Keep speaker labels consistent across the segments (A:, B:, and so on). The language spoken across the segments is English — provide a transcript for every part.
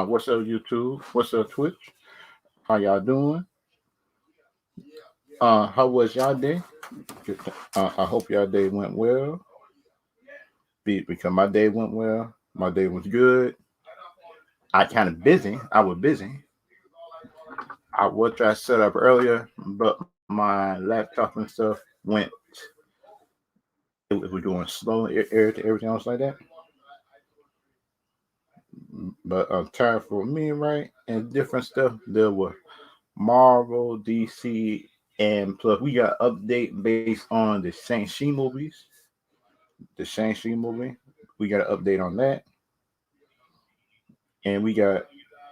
A: What's up, YouTube? What's up, Twitch? How y'all doing? How was y'all day? I hope y'all day went well. Because my day went well. My day was good. I kind of busy. I was busy. I was trying to set up earlier, but my laptop and stuff went. It was going slow, everything else like that. But time for me, right, and different stuff. There were Marvel, DC, and plus we got update based on the Shang-Chi movies. The Shang-Chi movie, we got an update on that, and we got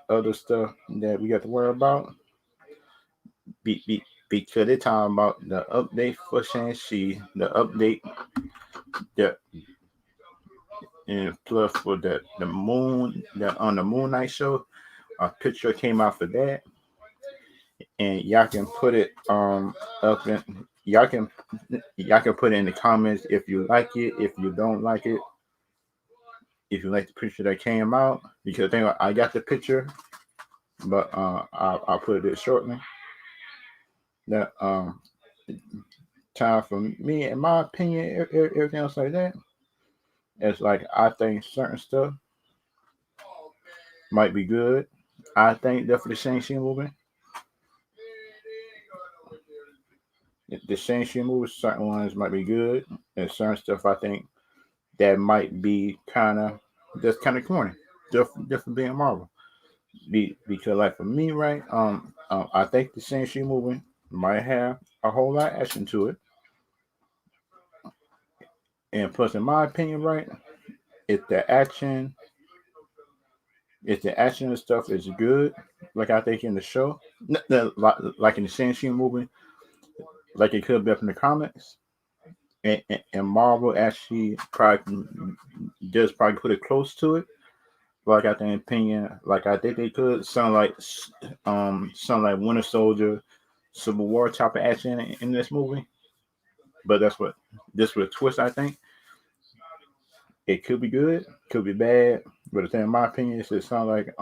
A: other stuff that we got to worry about. Because they're talking about the update for Shang-Chi, the update that and plus for the moon that on the Moon Knight show, a picture came out for that, and y'all can put it up in y'all can put it in the comments if you like it, if you don't like it, if you like the picture that came out. Because I got the picture, but I'll put it shortly. That time for me, in my opinion, everything else like that. It's like I think certain stuff might be good. I think that for the Shang-Chi movie, the Shang-Chi movie, certain ones might be good, and certain stuff I think that might be just kind of corny, just for being Marvel. Because like for me, right, I think the Shang-Chi movie might have a whole lot of action to it, and plus, in my opinion, right, if the action, if the action and stuff is good, like I think in the show, like in the Shang-Chi movie, like it could be up in the comics, and Marvel actually probably does probably put it close to it. Like I think opinion, like I think they could sound like Winter Soldier, Civil War type of action in this movie. But that's what this would twist. I think it could be good, could be bad. But the thing, in my opinion, is it sounds like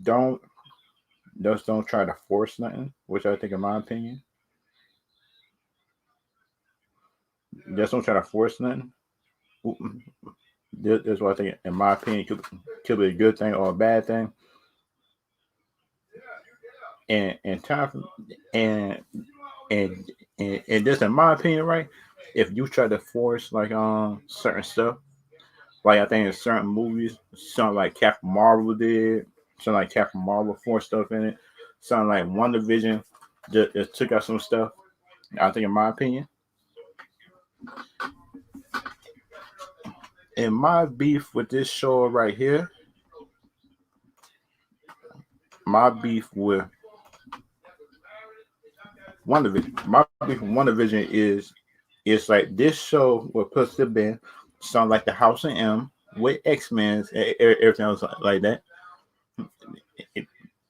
A: don't don't try to force nothing. Which I think, in my opinion, just don't try to force nothing. That's what I think. In my opinion, could be a good thing or a bad thing. And time for, and and and just in my opinion, right? If you try to force like certain stuff, like I think in certain movies, something like Captain Marvel did, something like Captain Marvel forced stuff in it, something like One Division just took out some stuff. I think, in my opinion, in my beef with this show right here, my beef with One Division, my beef with One Division is it's like this show was supposed to be sound like the House of M with X Men, everything else like that.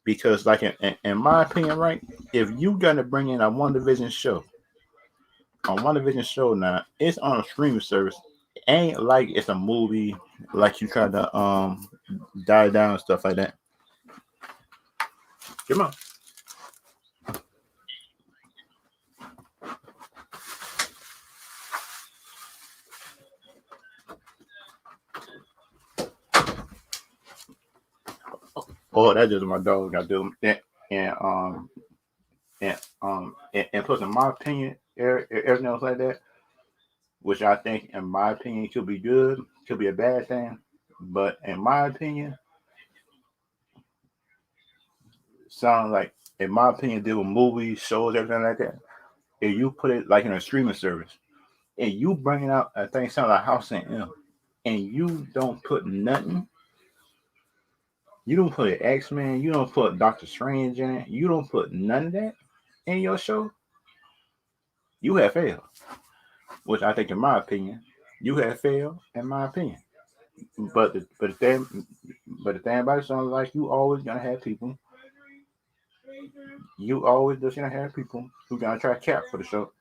A: Because, like in my opinion, right, if you gonna bring in a One Division show, on One Division show now, it's on a streaming service. It ain't like it's a movie, like you try to die down and stuff like that. Come on. Oh, that's just my dog. I do, and and plus, in my opinion, everything else like that, which I think, in my opinion, could be good, could be a bad thing, but in my opinion, sound like, in my opinion, deal with movies, shows, everything like that. If you put it like in a streaming service, and you bringing out a thing sound like House and M, and you don't put nothing, you don't put X Men, you don't put Doctor Strange in it, you don't put none of that in your show, you have failed. Which I think, in my opinion, you have failed, in my opinion. But the thing about it sounds like you always gonna have people. You always just gonna have people who gonna try to cap for the show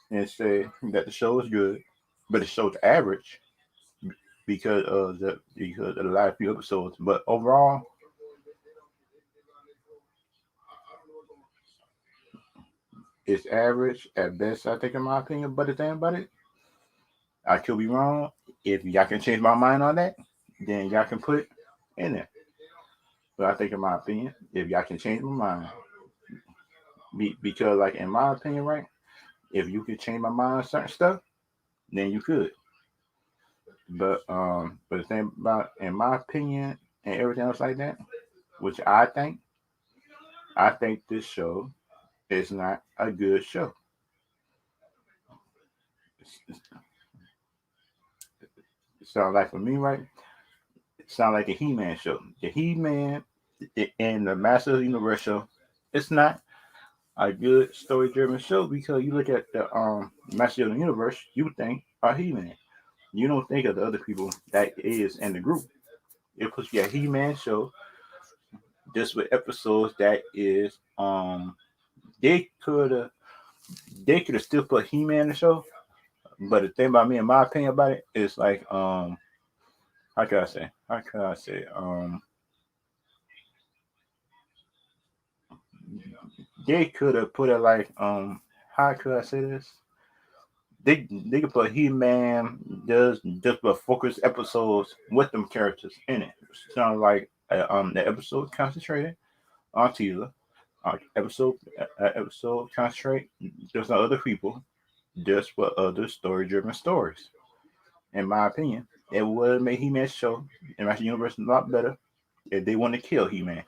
A: and say that the show is good, but the show's average because of the last few episodes. But overall, it's average at best, I think, in my opinion. But the thing about it, I could be wrong. If y'all can change my mind on that, then y'all can put it in there. But I think, in my opinion, if y'all can change my mind, because, like, in my opinion, right, if you could change my mind on certain stuff, then you could. But the thing about, in my opinion, and everything else like that, which I think this show is not a good show. It sounds like, for me, right? It sounds like a He-Man show. The He-Man and the Master of the Universe show. It's not a good story-driven show because you look at the Master of the Universe, you think He-Man. You don't think of the other people that is in the group. It puts you a He-Man show just with episodes that is they could have still put He-Man in the show, but the thing about me, in my opinion about it, is like how can I say? How can I say? They could have put it like how could I say this? They could put He Man just put focus episodes with them characters in it. Sound like the episode concentrated on Tila. Episode concentrate just on other people, just for other story driven stories. In my opinion, it would make He Man show in Master Universe a lot better if they want to kill He Man.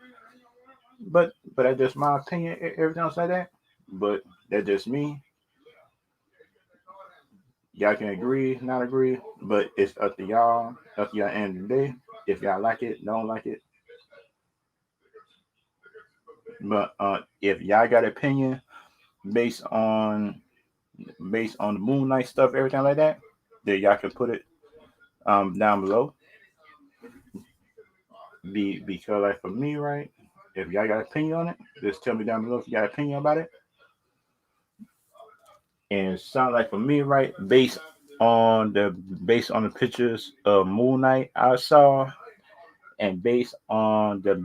A: But that's just my opinion. Everything else like that. But that's just me. Y'all can agree, not agree, but it's up to y'all. Up to y'all end of the day. If y'all like it, don't like it. But if y'all got an opinion based on the Moonknight stuff, everything like that, then y'all can put it down below. Because, like, for me, right, if y'all got an opinion on it, just tell me down below if you got an opinion about it. And it sounds like, for me, right, based on the pictures of Moon Knight I saw, and based on the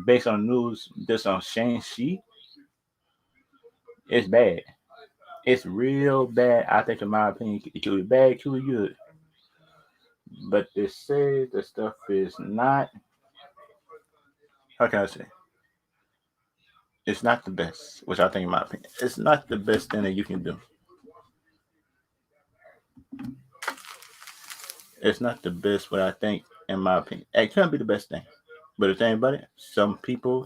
A: news that's on Shang-Chi, it's bad. It's real bad. I think, in my opinion, it could be bad, it could be good. But they say the stuff is not. How can I say? It's not the best, which I think, in my opinion, it's not the best thing that you can do. It's not the best, what I think, in my opinion. It can't be the best thing. But the thing about it, some people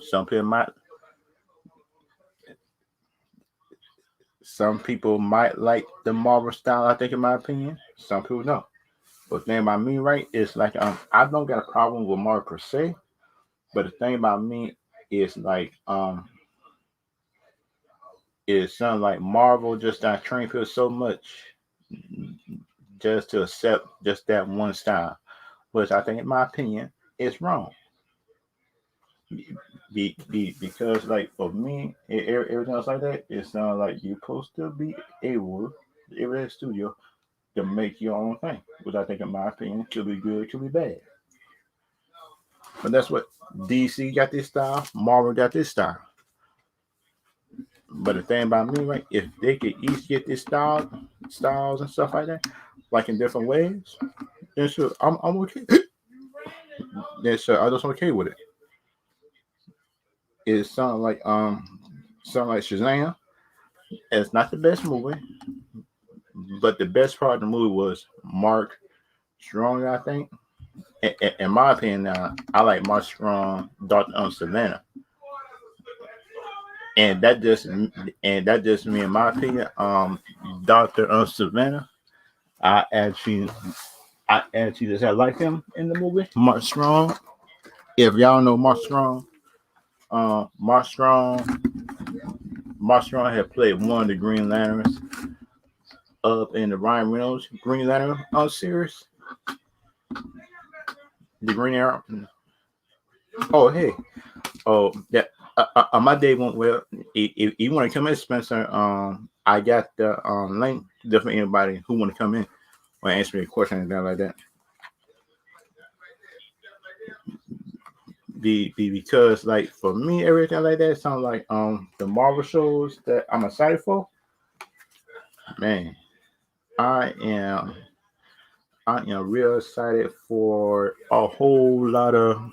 A: might like the Marvel style. I think, in my opinion, some people don't. But the thing about me, right, is like I don't got a problem with Marvel per se. But the thing about me is like is something like Marvel just not train people so much just to accept just that one style, which I think, in my opinion, is wrong. Because, like, for me, everything else like that, it sounds like you're supposed to be able, every studio, to make your own thing, which I think, in my opinion, could be good, could be bad. But that's what DC got this style, Marvel got this style. But the thing about me, right, if they could each get this styles and stuff like that, like in different ways, then sure, I'm okay. Then sure, I just okay with it. It sound like Shazam. It's not the best movie, but the best part of the movie was Mark Strong, I think. In my opinion, I like Mark Strong, Dr. Savannah, and that just me, in my opinion. Dr. Savannah, I actually just had like him in the movie. Mark Strong. If y'all know Mark Strong, uh, Mark Strong, Mark Strong had played one of the Green Lanterns up in the Ryan Reynolds Green Lantern series, the Green Arrow. Oh, hey, oh, that my day went well. If you want to come in, Spencer, I got the link for anybody who want to come in or answer me a question and that like that. because like for me everything like that sounds like the Marvel shows that I'm excited for. Man, I am I am real excited for a whole lot of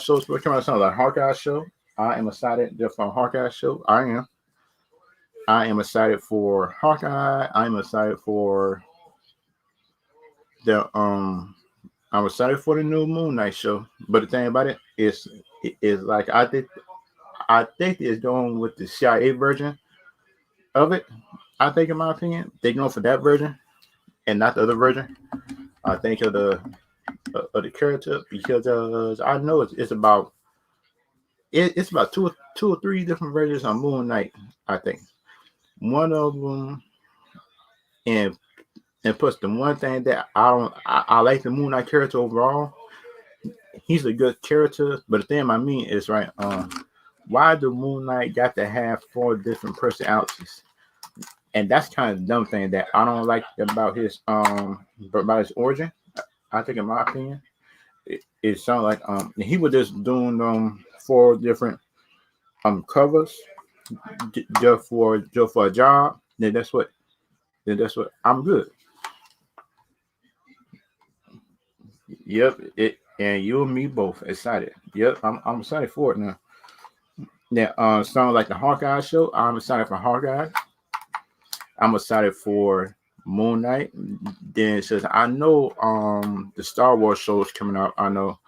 A: shows. What coming out sounds like Hawkeye show. I am excited just for Hawkeye show. I am excited for Hawkeye. I'm excited for the I'm excited for the new Moon Knight show. But the thing about it is like I think it's going with the CIA version of it. I think in my opinion, they're going for that version and not the other version. I think of the character because I know it's about it's about two or three different versions of Moon Knight. I think one of them and plus the one thing that I like the Moon Knight character overall. He's a good character, but the thing I mean is right. Why do Moon Knight got to have four different personalities? And that's kind of the dumb thing that I don't like about his origin. I think in my opinion, it sounds like he was just doing four different covers just for a job. Then that's what I'm good. Yep, it and you and me both excited. Yep, I'm excited for it now. Now, sounds like the Hawkeye show. I'm excited for Hawkeye. I'm excited for Moon Knight. Then it says I know the Star Wars shows coming out. I know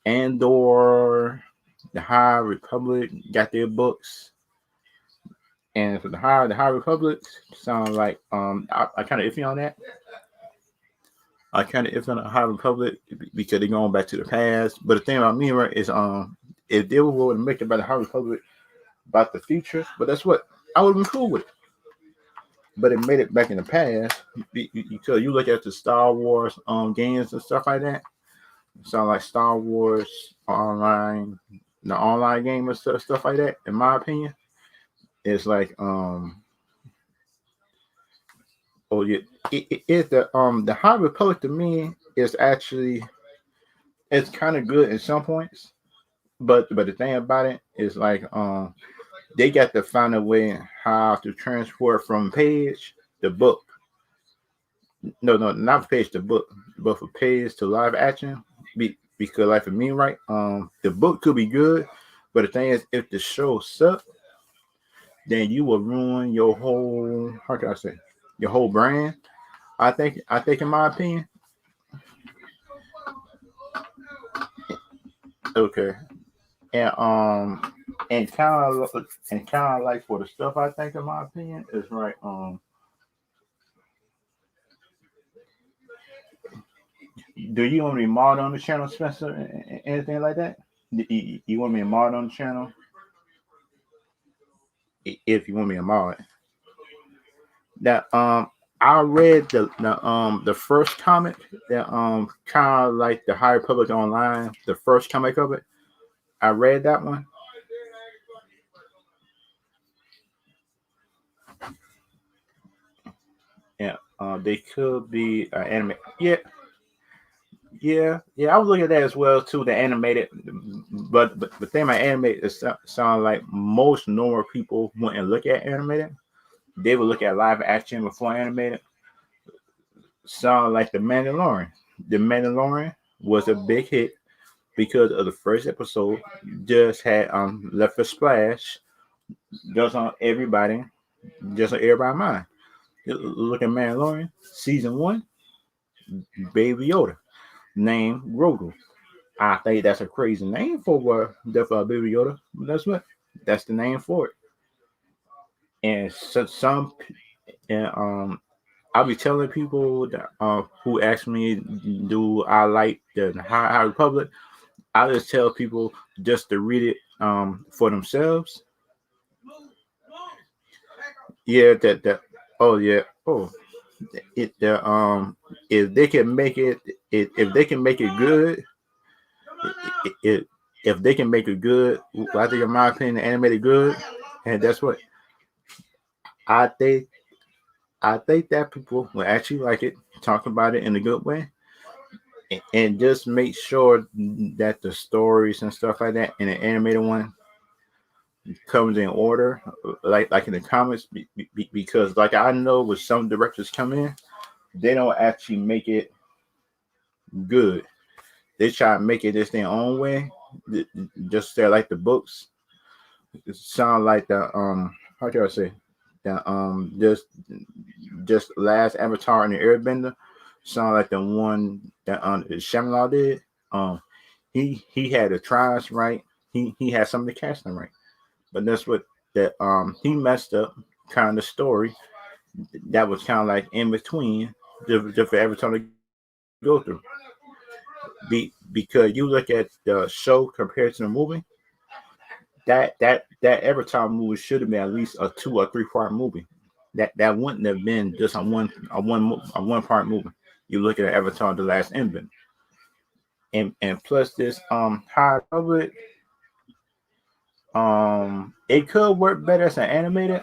A: Andor, the High Republic got their books, and for the High Republic sound like I kind of iffy on that. I kind of iffy on the High Republic because they're going back to the past. But the thing about me right is if they were going to make it by the High Republic about the future, but that's what I would have been cool with it. But it made it back in the past because you look at the Star Wars games and stuff like that. Sound like Star Wars online, the online game and stuff like that. In my opinion, it's like oh yeah, it the High Republic to me is actually it's kind of good in some points, but the thing about it is like they got to find a way how to transport from page the book. No, not page to book, but for page to live action. Because like for me, right, the book could be good, but the thing is, if the show sucks, then you will ruin your whole. How can I say? Your whole brand. I think, in my opinion, okay, and and kind of like for the stuff I think, in my opinion, is right. Do you want me to mod on the channel, Spencer? Anything like that? You want me to mod on the channel? If you want me to mod, that I read the first comic that kind of like the High Republic Online, the first comic of it. I read that one. Yeah, they could be anime. Yeah, yeah. I was looking at that as well too. The animated, but the thing about animated is sound like most normal people wouldn't look at animated. They would look at live action before animated. Sound like the Mandalorian. The Mandalorian was a big hit because of the first episode. Just had left a splash just on everybody, just on everybody's mind. Look at Mandalorian season one, Baby Yoda, named Grogu. I think that's a crazy name for Baby Yoda. But that's what that's the name for it. And some and I'll be telling people that who ask me, do I like the High Republic? I just tell people just to read it for themselves. Yeah, that. Oh yeah. Oh, it the if they can make if they can make it good, it if they can make it good, I think in my opinion, animated good, and that's what I think. I think that people will actually like it, talk about it in a good way. and just make sure that the stories and stuff like that in the animated one comes in order, like in the comics, because like I know with some directors come in, they don't actually make it good. They try to make it just their own way, just say like the books. It sound like the how can I say the just last Avatar in the Airbender sound like the one that Shyamalan did. Um, he had the tries right. He had some of the casting right, but that's what that he messed up kind of story that was kind of like in between just for Avatar to go through. Because you look at the show compared to the movie, that Avatar movie should have been at least a 2 or 3 part movie. That wouldn't have been just a one part movie. You look at Avatar: The Last Airbender, and plus this high public, it could work better as an animated.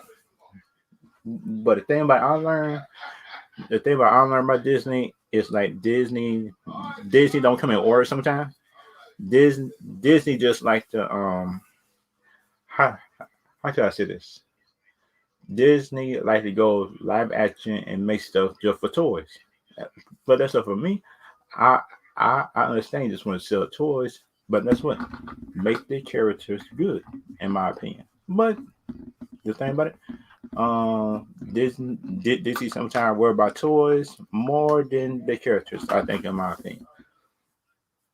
A: But the thing about I learned about Disney is like Disney don't come in order sometimes. Disney Disney just like the how how should I say this? Disney like to go live action and make stuff just for toys. But that's up for me. I I understand you just want to sell toys, but that's what make the characters good, in my opinion. But the thing about it, Disney sometimes worry about toys more than the characters. I think, in my opinion,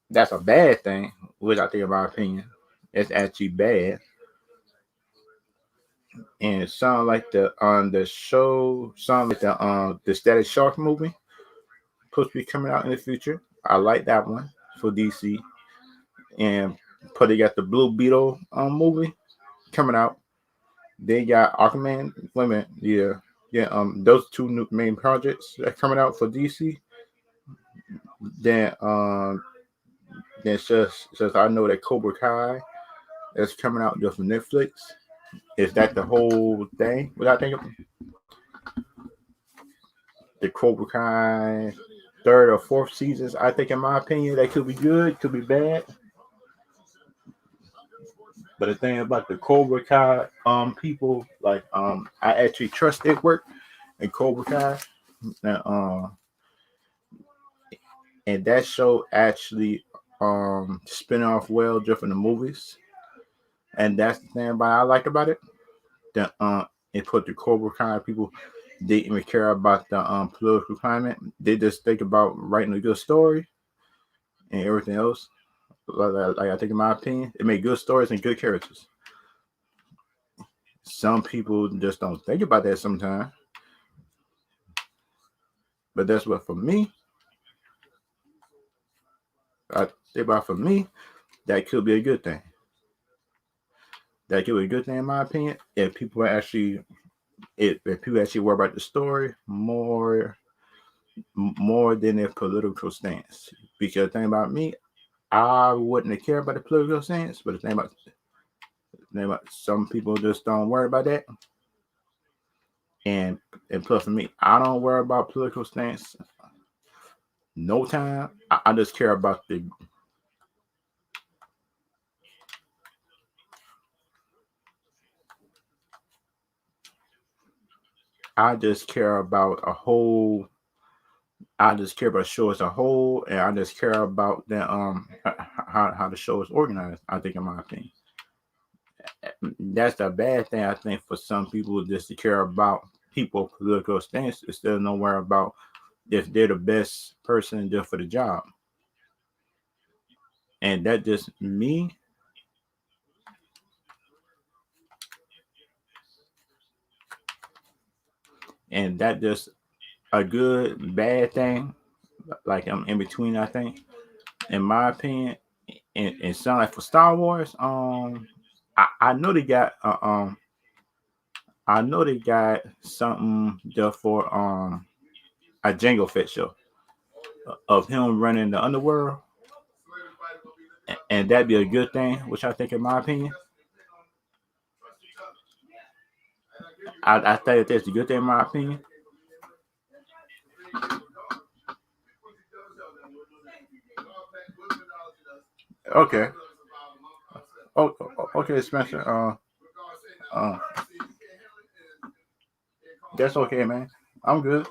A: that's a bad thing. Which I think, in my opinion, it's actually bad. And it sounds like the on the show, sound like the Static Shark movie supposed to be coming out in the future. I like that one for DC, and but they got the Blue Beetle movie coming out. They got Aquaman. Wait a minute, yeah. Those two new main projects that are coming out for DC. Then just I know that Cobra Kai is coming out just from Netflix. Is that the whole thing? What I think of the Cobra Kai third or fourth seasons, I think, in my opinion, they could be good, could be bad. But the thing about the Cobra Kai people, like I actually trust their work in Cobra Kai. And, and that show actually spin off well just from the movies. And that's the thing about I like about it. That it put the Cobra Kai people they didn't even care about the political climate. They just think about writing a good story and everything else. Like I think, in my opinion, it made good stories and good characters. Some people just don't think about that sometimes, but that's what for me. I think about for me that could be a good thing. That could be a good thing, in my opinion, if people actually if people actually worry about the story more than their political stance. Because the thing about me, I wouldn't care about the political stance, but the thing about some people just don't worry about that. And and plus for me, I don't worry about political stance no time. I just care about the I just care about a whole I just care about the show as a whole, and I just care about the how the show is organized. I think, in my opinion, that's the bad thing. I think for some people, just to care about people political stance instead of nowhere about if they're the best person just for the job, and that just me, and that just a good bad thing. Like I'm in between. I think, in my opinion, and sound like for Star Wars, I know they got I know they got something just for a Jango Fett show of him running the underworld, and that'd be a good thing. Which I think, in my opinion, I think that's a good thing, in my opinion. Okay. Oh, okay, Spencer. Uh, that's okay, man. I'm good.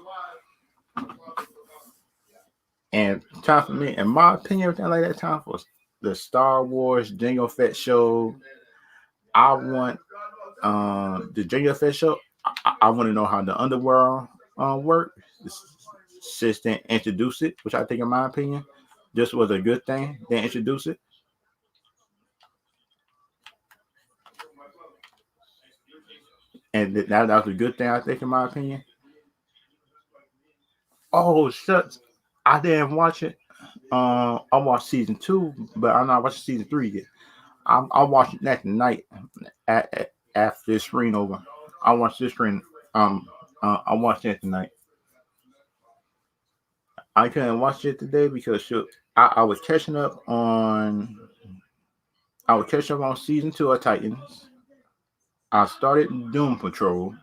A: And time for me, in my opinion, everything like that, time for the Star Wars Jango Fett show. I want the Jango Fett show. I want to know how the underworld work. Since they introduce it, which I think, in my opinion, this was a good thing. They introduced it, and that was a good thing. I think, in my opinion. Oh shucks, I didn't watch it. I watched season 2, but I'm not watching season 3 yet. I'm watching that tonight after this screen over. I watched this screen. I watched it tonight. I couldn't watch it today because shoot, I was catching up on. I was catching up on season 2 of Titans. I started Doom Patrol.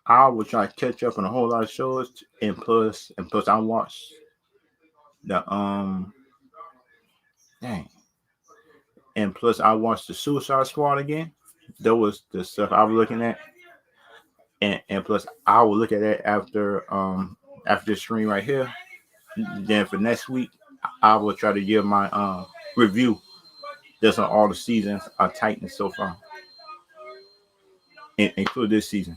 A: I was trying to catch up on a whole lot of shows, and plus, I watched the dang, and plus I watched the Suicide Squad again. That was the stuff I was looking at, and plus I will look at that after the stream right here. Then for next week, I will try to give my review just on all the seasons of Titans so far, include this season.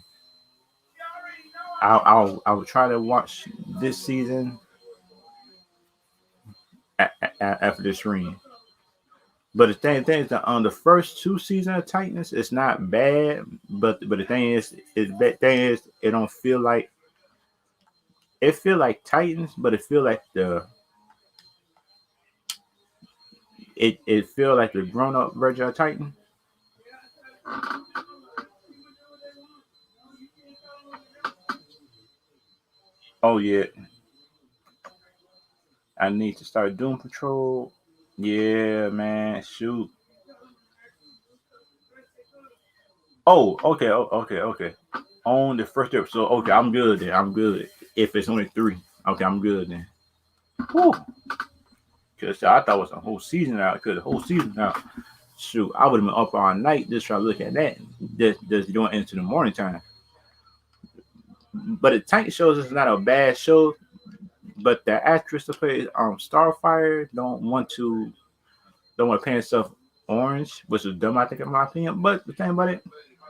A: I will try to watch this season after the stream. But the thing is that on the first 2 seasons of Titans, it's not bad. But the thing is, it don't feel like it feel like Titans, but it feel like it feel like the grown up version of Titan. Oh yeah, I need to start Doom Patrol. Yeah, man, shoot. Oh, okay, okay. On the first episode, okay, I'm good then. I'm good. If it's only 3, okay, I'm good then. Whew. Cause I thought it was a whole season out. Cause the whole season out. Shoot, I would have been up all night just trying to look at that. Just going into the morning time. But the Titan shows is not a bad show. But the actress to play Starfire don't want to paint herself orange, which is dumb, I think, in my opinion. But the thing about it,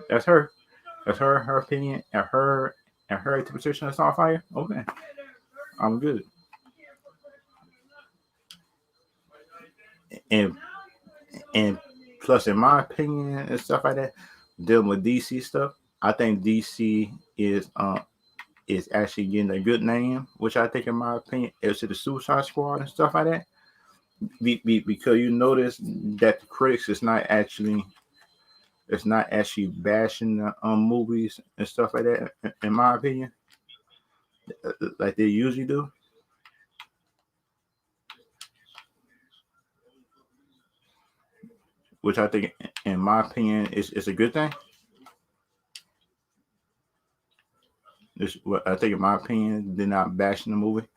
A: that's her. That's her opinion, and her interpretation of Starfire. Okay, I'm good. And and plus, in my opinion and stuff like that, dealing with DC stuff, I think DC is actually getting a good name, which I think, in my opinion, is to the Suicide Squad and stuff like that. Because you notice that the critics is not actually it's not actually bashing the movies and stuff like that. In my opinion, like they usually do, which I think, in my opinion, is a good thing. It's what I think, in my opinion, they're not bashing the movie.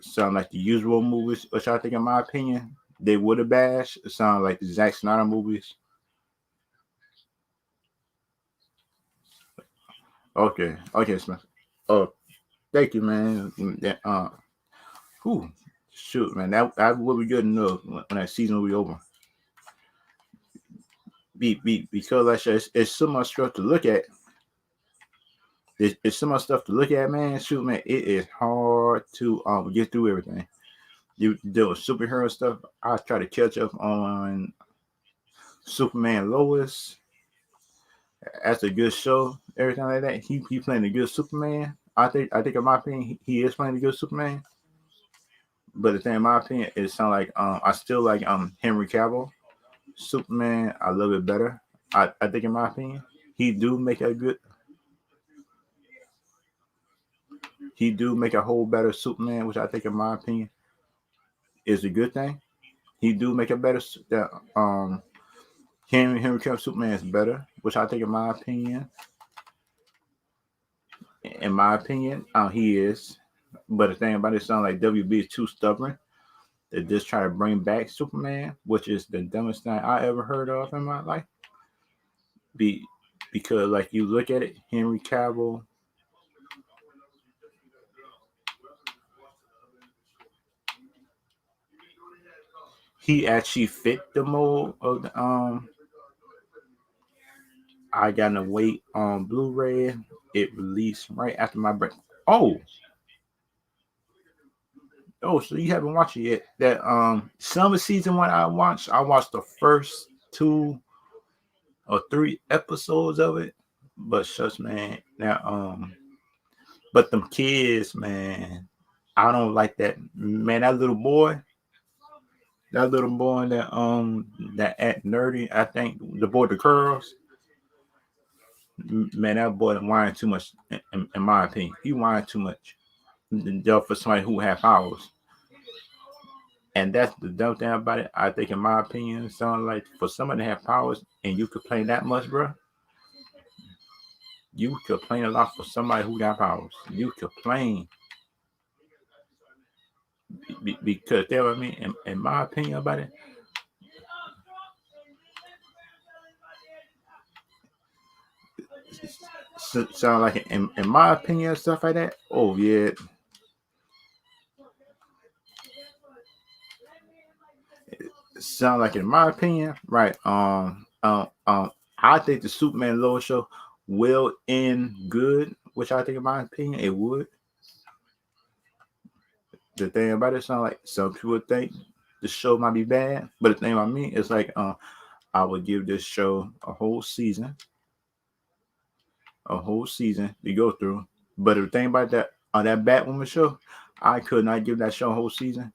A: Sound like the usual movies, which I think, in my opinion, they would have bashed. It sound like the Zack Snyder movies. Okay, Smith. Oh, thank you, man. Whew, shoot, man, that would be good enough when that season will be over. Because like I said, it's so much stuff to look at. It's so much stuff to look at, man. Shoot, man, it is hard to get through everything. You deal with superhero stuff. I try to catch up on Superman Lois. That's a good show. Everything like that. He playing a good Superman. I think in my opinion he is playing a good Superman. But the thing, in my opinion, it sound like I still like Henry Cavill Superman. I love it better. I think, in my opinion, he do make a good he do make a whole better Superman, which I think, in my opinion, is a good thing. He do make a better Henry Cavill Superman is better, which I think, in my opinion, he is. But the thing about it, sound like WB is too stubborn. They just try to bring back Superman, which is the dumbest thing I ever heard of in my life. Because like you look at it, Henry Cavill, he actually fit the mold of the I gotta wait on Blu-ray. It released right after my break. Oh, so you haven't watched it yet? That summer season one I watched. I watched the first 2 or 3 episodes of it. But shucks, man. Now but them kids, man, I don't like that. Man, that little boy that act nerdy. I think the boy the curls. Man, that boy whining too much. In my opinion, he whining too much. For somebody who have powers. And that's the dumb thing about it. I think, in my opinion, it sounds like for somebody to have powers and you complain that much, bro, you complain a lot for somebody who got powers. You complain because, you know what I mean? In my opinion about it, sound like, in my opinion, stuff like that. Oh, yeah. Sound like, in my opinion, right? I think the Superman Lois show will end good, which I think, in my opinion, it would. The thing about it, sound like some people think the show might be bad, but the thing about me is like, I would give this show a whole season to go through. But the thing about that, on that Batwoman show, I could not give that show a whole season.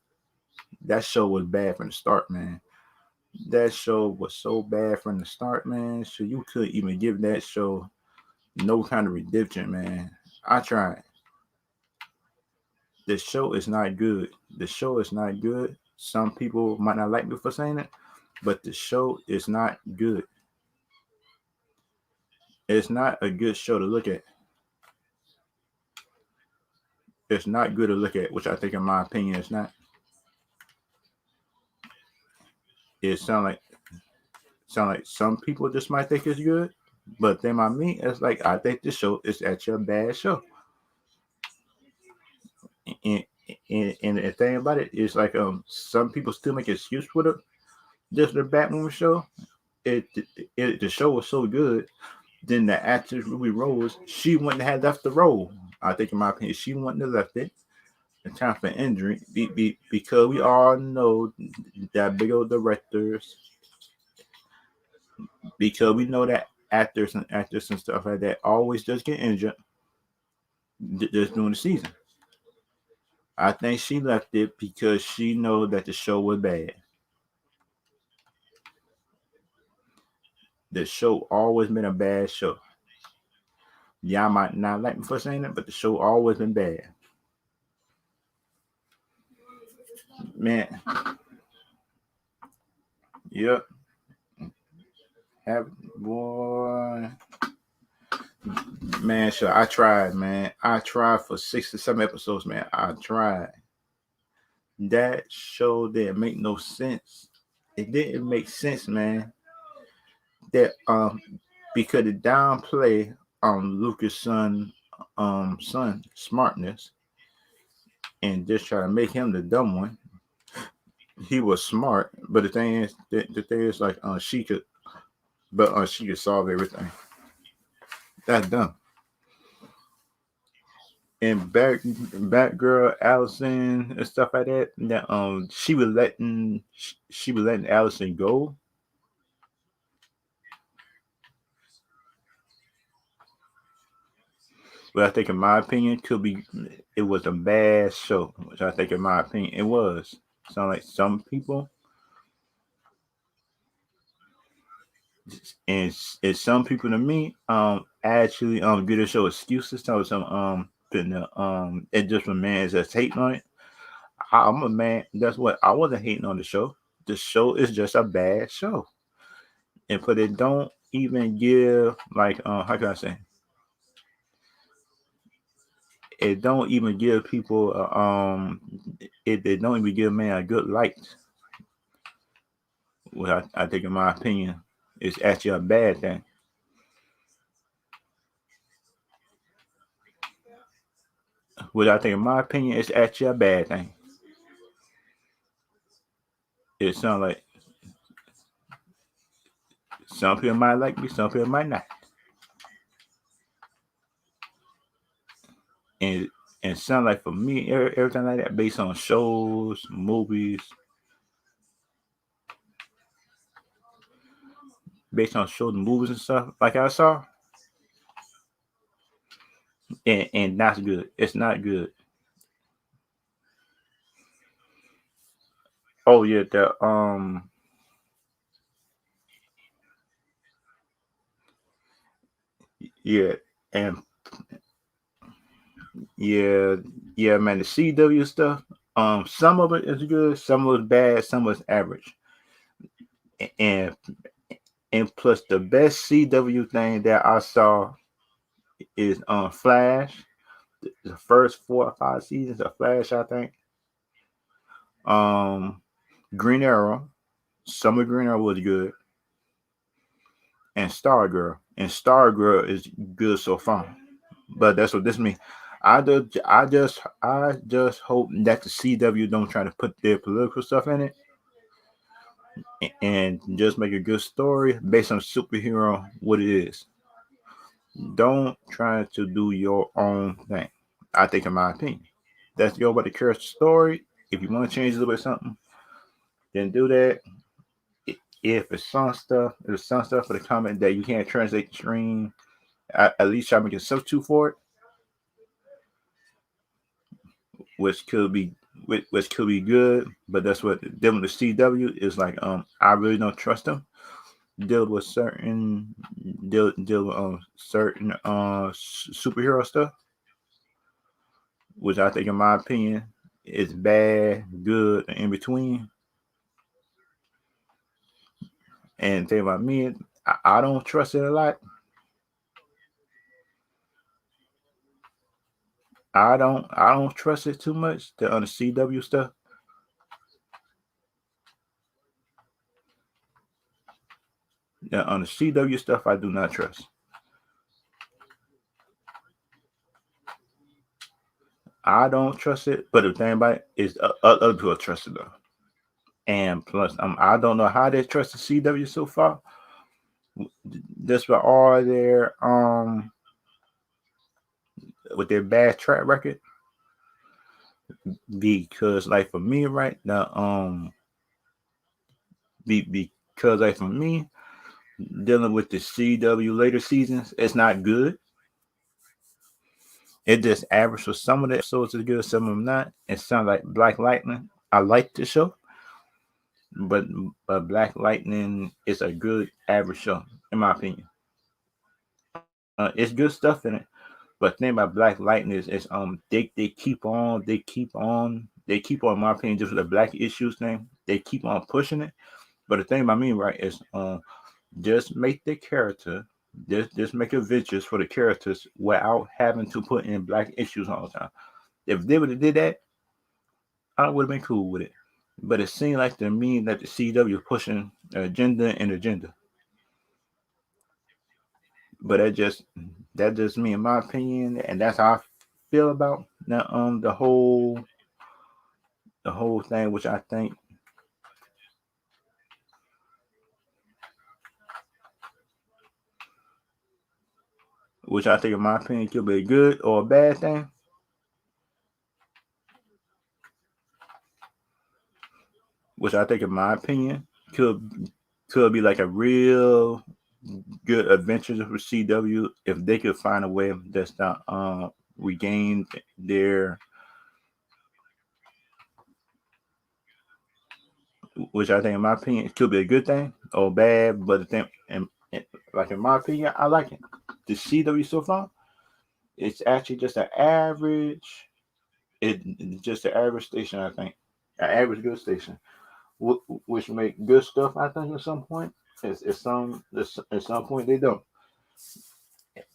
A: That show was bad from the start, man. That show was so bad from the start, man. So you couldn't even give that show no kind of redemption, man. I tried. The show is not good. The show is not good. Some people might not like me for saying it, but the show is not good. It's not a good show to look at. It's not good to look at, which I think, in my opinion, it's not. It sound like some people just might think it's good, but then by me, it's like I think this show is actually a bad show. And, and the thing about it is like some people still make excuse for it. Just the Batman show. The show was so good. Then the actress Ruby Rose, she wouldn't have left the role. I think, in my opinion, she wouldn't have left it in time for injury because we all know that big old directors, because we know that actors and actresses and stuff like that always just get injured just during the season. I think she left it because she know that the show was bad. The show always been a bad show. Y'all might not like me for saying it, but the show always been bad. Man, yep. Have boy, man. Sure, I tried, man. I tried for 6 to 7 episodes, man. I tried. That show didn't make no sense. It didn't make sense, man. That because it downplay Lucas' son smartness and just try to make him the dumb one. He was smart, but the thing is like she could solve everything. That's dumb. And Batgirl, Allison, and stuff like that. That she was letting Allison go. But I think, in my opinion, it was a bad show. Which I think, in my opinion, it was. Sound like some people, and some people, to me, actually give the show excuses. Tell some it just a man that's hating on it. I'm a man. That's what I wasn't hating on the show. The show is just a bad show, and but it don't even give, like, how can I say? it don't even give people it don't even give man a good light. What I think, in my opinion, is actually a bad thing. What I think, in my opinion, is actually a bad thing. It sounds like some people might like me, some people might not, and and sound like for me, everything like that based on shows, movies, based on shows, movies and stuff like I saw, and that's good. It's not good. Oh yeah, yeah, and yeah, yeah, man, the CW stuff. Some of it is good, some of it's bad, some of it's average, and plus the best CW thing that I saw is Flash. The first 4 or 5 seasons of Flash, I think. Um, Green Arrow, some of Green Arrow was good, and Stargirl, and Stargirl is good so far. But that's what this means. I just hope that the CW don't try to put their political stuff in it, and just make a good story based on superhero what it is. Don't try to do your own thing. I think, in my opinion, that's your about the character story. If you want to change a little bit of something, then do that. If it's some stuff for the comment that you can't translate the stream, at least try to make a substitute for it, which could be which could be good. But that's what dealing with the CW is like. I really don't trust them. Deal with certain deal with certain superhero stuff, which I think, in my opinion, is bad, good, and in between. And think about me, I don't trust it a lot. I don't trust it too much. The on the CW stuff. On the CW stuff, I do not trust. I don't trust it, but the thing about it is other people trust it though. And plus, I don't know how they trust the CW so far. Just with all their with their bad track record. Because like for me right now, because like for me, dealing with the CW later seasons, it's not good. It just average. So some of the episodes are good, some of them not. It sounds like Black Lightning. I like the show, but Black Lightning is a good average show, in my opinion. It's good stuff in it, but the thing about Black Lightning is they keep on, in my opinion, just with the black issues thing. They keep on pushing it. But the thing about me, right, is just make the character, just make adventures for the characters without having to put in black issues all the time. If they would have did that, I would have been cool with it. But it seemed like to me that the CW pushing agenda and agenda. But that just me, in my opinion, and that's how I feel about now the whole thing, which I think in my opinion could be a good or a bad thing. Which I think in my opinion could be like a real good adventures for CW if they could find a way of just regain their, which I think in my opinion it could be a good thing or bad, but the thing, and like in my opinion, I like it. The CW so far, it's actually just an average. It's just an average station, I think, an average good station, which make good stuff. I think at some point, at some point they don't,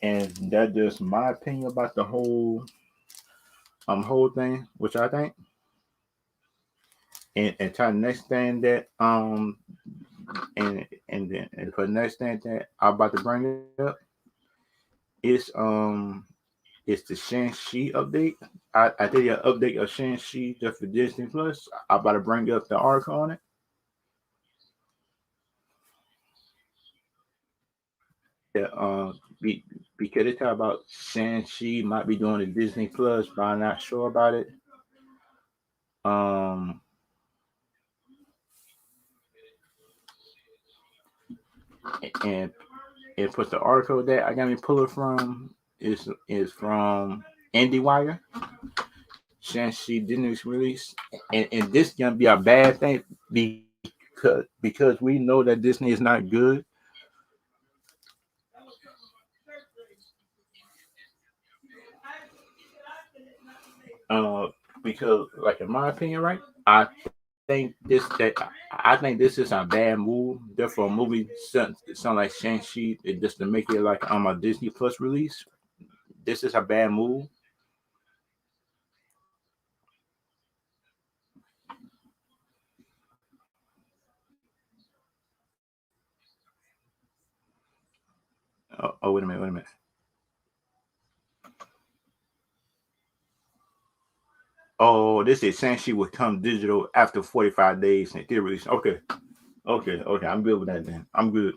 A: and that's just my opinion about the whole whole thing, which I think, and try the next thing that and for the next thing that I'm about to bring up, it's it's the Shang-Chi update. I did an update of Shang-Chi just for Disney Plus. I'm about to bring up the article on it. Yeah, because they talk about Shang-Chi might be doing the Disney Plus, but I'm not sure about it. Um, and it puts the article that I got me pull it from is from IndieWire. Shang-Chi Disney's release, and this gonna be a bad thing because we know that Disney is not good. Uh, because like in my opinion, right, I I think this is a bad move. Therefore, a movie sound like Shang-Chi just to make it like a Disney Plus release. This is a bad move. Oh, wait a minute, wait a minute. Oh, this is Shang-Chi would come digital after 45 days in theory. Okay, okay. I'm good with that then. I'm good.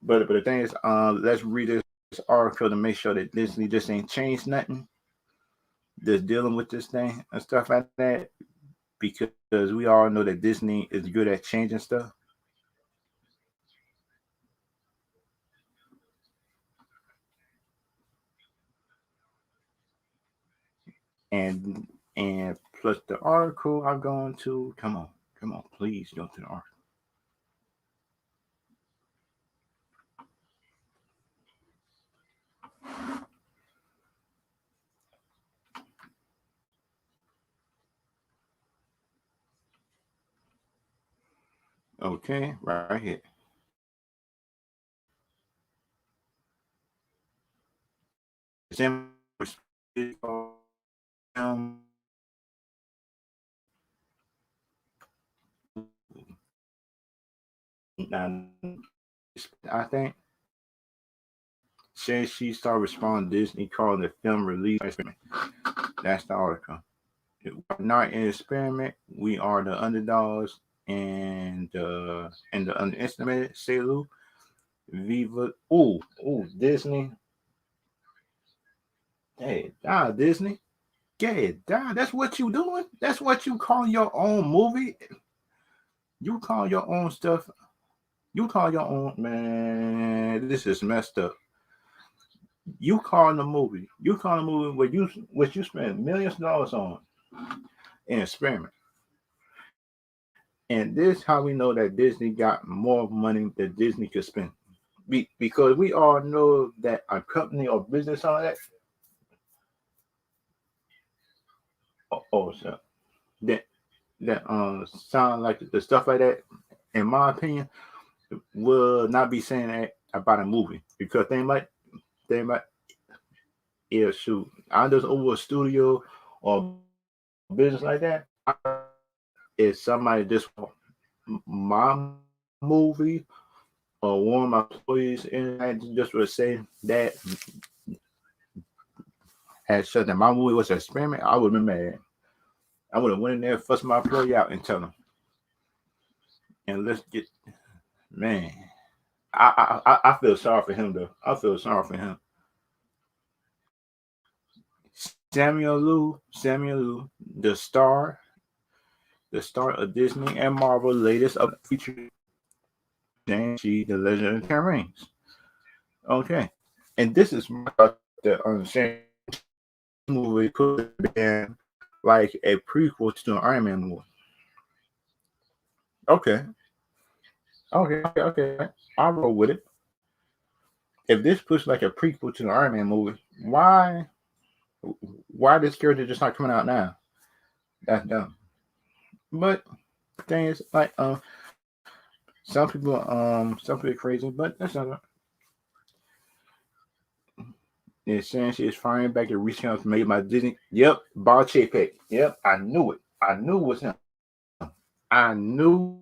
A: But the thing is, let's read this article to make sure that Disney just ain't changed nothing. Just dealing with this thing and stuff like that, because we all know that Disney is good at changing stuff. And plus the article I'm going to come on, please go to the article. Okay, right here. Um, I think says she started responding to Disney calling the film release experiment. That's the article. Not an experiment. We are the underdogs and the underestimated. Say Lou. Viva. Ooh, Disney. Hey, Disney. Yeah, that's what you doing. That's what you call your own movie. You call your own stuff. You call your own man. This is messed up. You call the movie. You call the movie what you spend millions of dollars on an experiment. And this how we know that Disney got more money than Disney could spend. Because we all know that a company or business on that. So that sound like the stuff like that. In my opinion, will not be saying that about a movie because they might yeah shoot. I just over a studio or business like that. If somebody just want my movie or one of my employees in that just would say that had said that my movie was an experiment, I would have been mad. I would have went in there, fussed my employee out, and tell them, and let's get man. I feel sorry for him though. I feel sorry for him. Samuel Liu, the star of Disney and Marvel latest up featuring Shang-Chi, the Legend of the Ten Rings. Okay, and this is the Shang movie could have been like a prequel to the Iron Man movie. Okay, okay. I'll roll with it. If this puts like a prequel to the Iron Man movie, why this character just not coming out now? That's dumb. But thing is, like, some people crazy, but that's not And Shang-Chi is firing back the reach made by Disney. Yep, Bob Chapek. Yep, I knew it. I knew it was him. I knew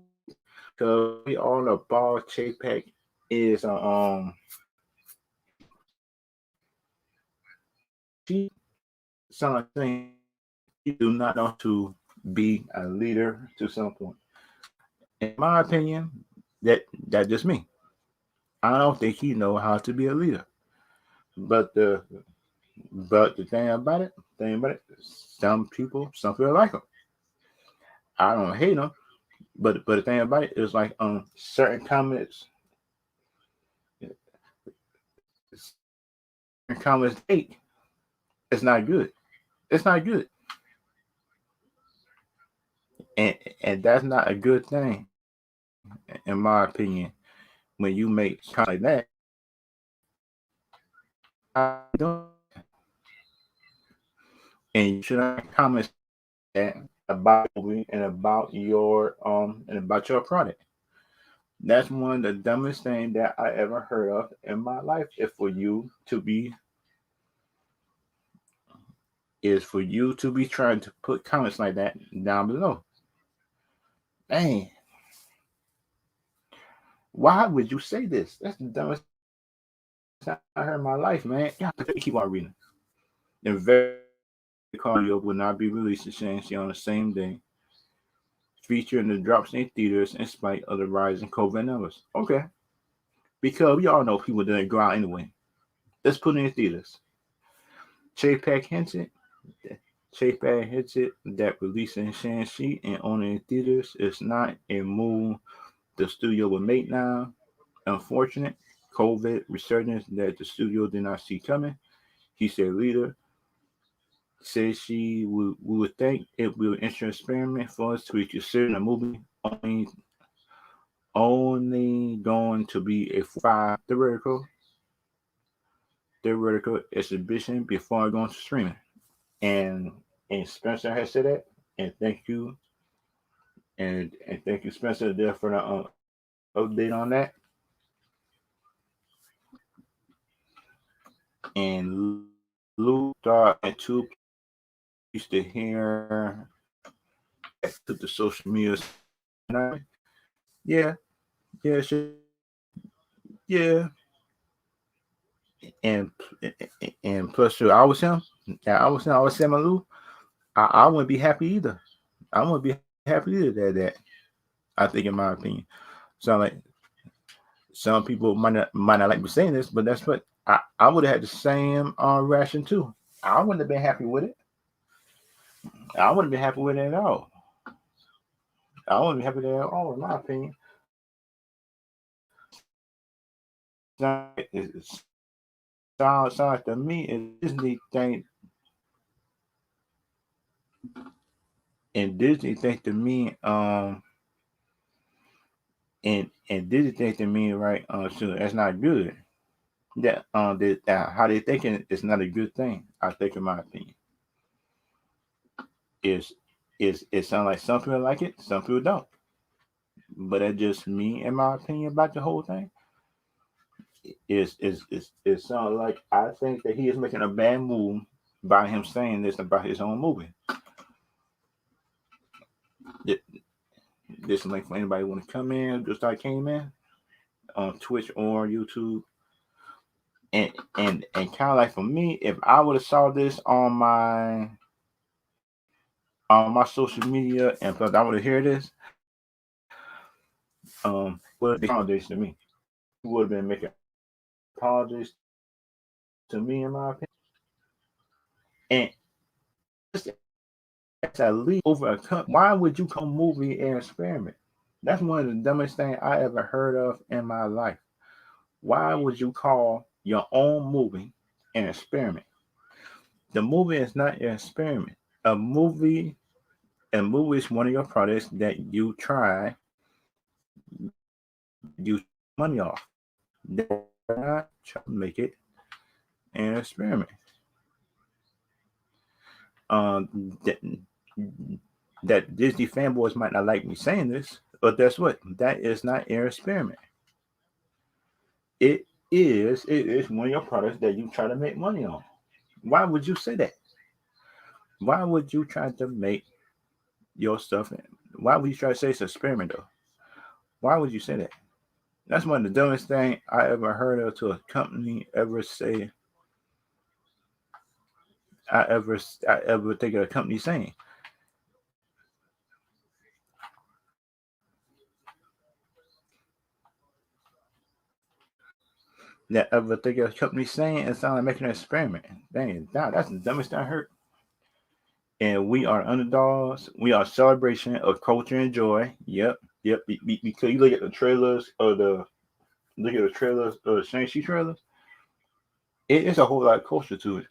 A: because we all know Bob Chapek is she sound like saying he do not know to be a leader to some point. In my opinion, that's just me. I don't think he know how to be a leader. But the thing about it, some people like him. I don't hate him, but the thing about it is like certain comments, certain comments make it's not good. It's not good, and and that's not a good thing in my opinion. When you make comments like that, I don't, and you should not comment that about your movie and about your product. That's one of the dumbest things that I ever heard of in my life. For you to be trying to put comments like that down below. Dang, why would you say this? That's the dumbest thing I heard in my life, man. Yeah, keep on reading. And very cardio will not be released to Shang-Chi on the same day, featuring the drops in theaters in spite of the rise in COVID numbers. Okay, because we all know people didn't go out anyway. Let's put it in theaters. Chapek hinted Chapek hinted that releasing Shang-Chi and owning in theaters is not a move the studio would make now. Unfortunate COVID resurgence that the studio did not see coming. He said leader says we would think it will be an interesting experiment for us to be considering a movie only going to be a 5 theoretical exhibition before going to streaming. And and Spencer has said that. And thank you Spencer there for the update on that. And Lou thought and two used to hear to the social media. Yeah, yeah, sure, yeah. And and plus, I was him. Yeah, I was Sam Lou. I wouldn't be happy either. I wouldn't be happy either that I think in my opinion. So like some people might not like me saying this, but that's what I would have had the same reaction too. I wouldn't have been happy with it. I wouldn't be happy with it at all. I wouldn't be happy with it at all, in my opinion. It sounds like to me it Disney think and Disney think to me and Disney think to me right so that's not good. That how they thinking is not a good thing. I think in my opinion is it sounds like some people like it, some people don't. But that's just me in my opinion about the whole thing. It sounds like I think that he is making a bad move by him saying this about his own movie. Th- This link for anybody who want to come in, just like came in on Twitch or YouTube. And kind of like for me, if I would have saw this on my social media and plus I would have heard this, would have been apologies to me. He would have been making apologies to me in my opinion. And just at least over a why would you call a movie an experiment? That's one of the dumbest things I ever heard of in my life. Why would you call your own movie an experiment? The movie is not an experiment. A movie A movie is one of your products that you try, you money off. They're not trying to make it an experiment. That, that Disney fanboys might not like me saying this, but that's what that is not an experiment. It is one of your products that you try to make money on. Why would you say that? Why would you try to make your stuff? Why would you try to say it's experimental? Why would you say that? That's one of the dumbest thing I ever heard of to a company ever say. I ever think of a company saying that ever think of a company saying it sounds like making an experiment. Dang, that's the dumbest thing I heard. And we are underdogs. We are celebration of culture and joy. Yep, yep. Because you look at the trailers of the Shang-Chi trailers, it's a whole lot of culture to it.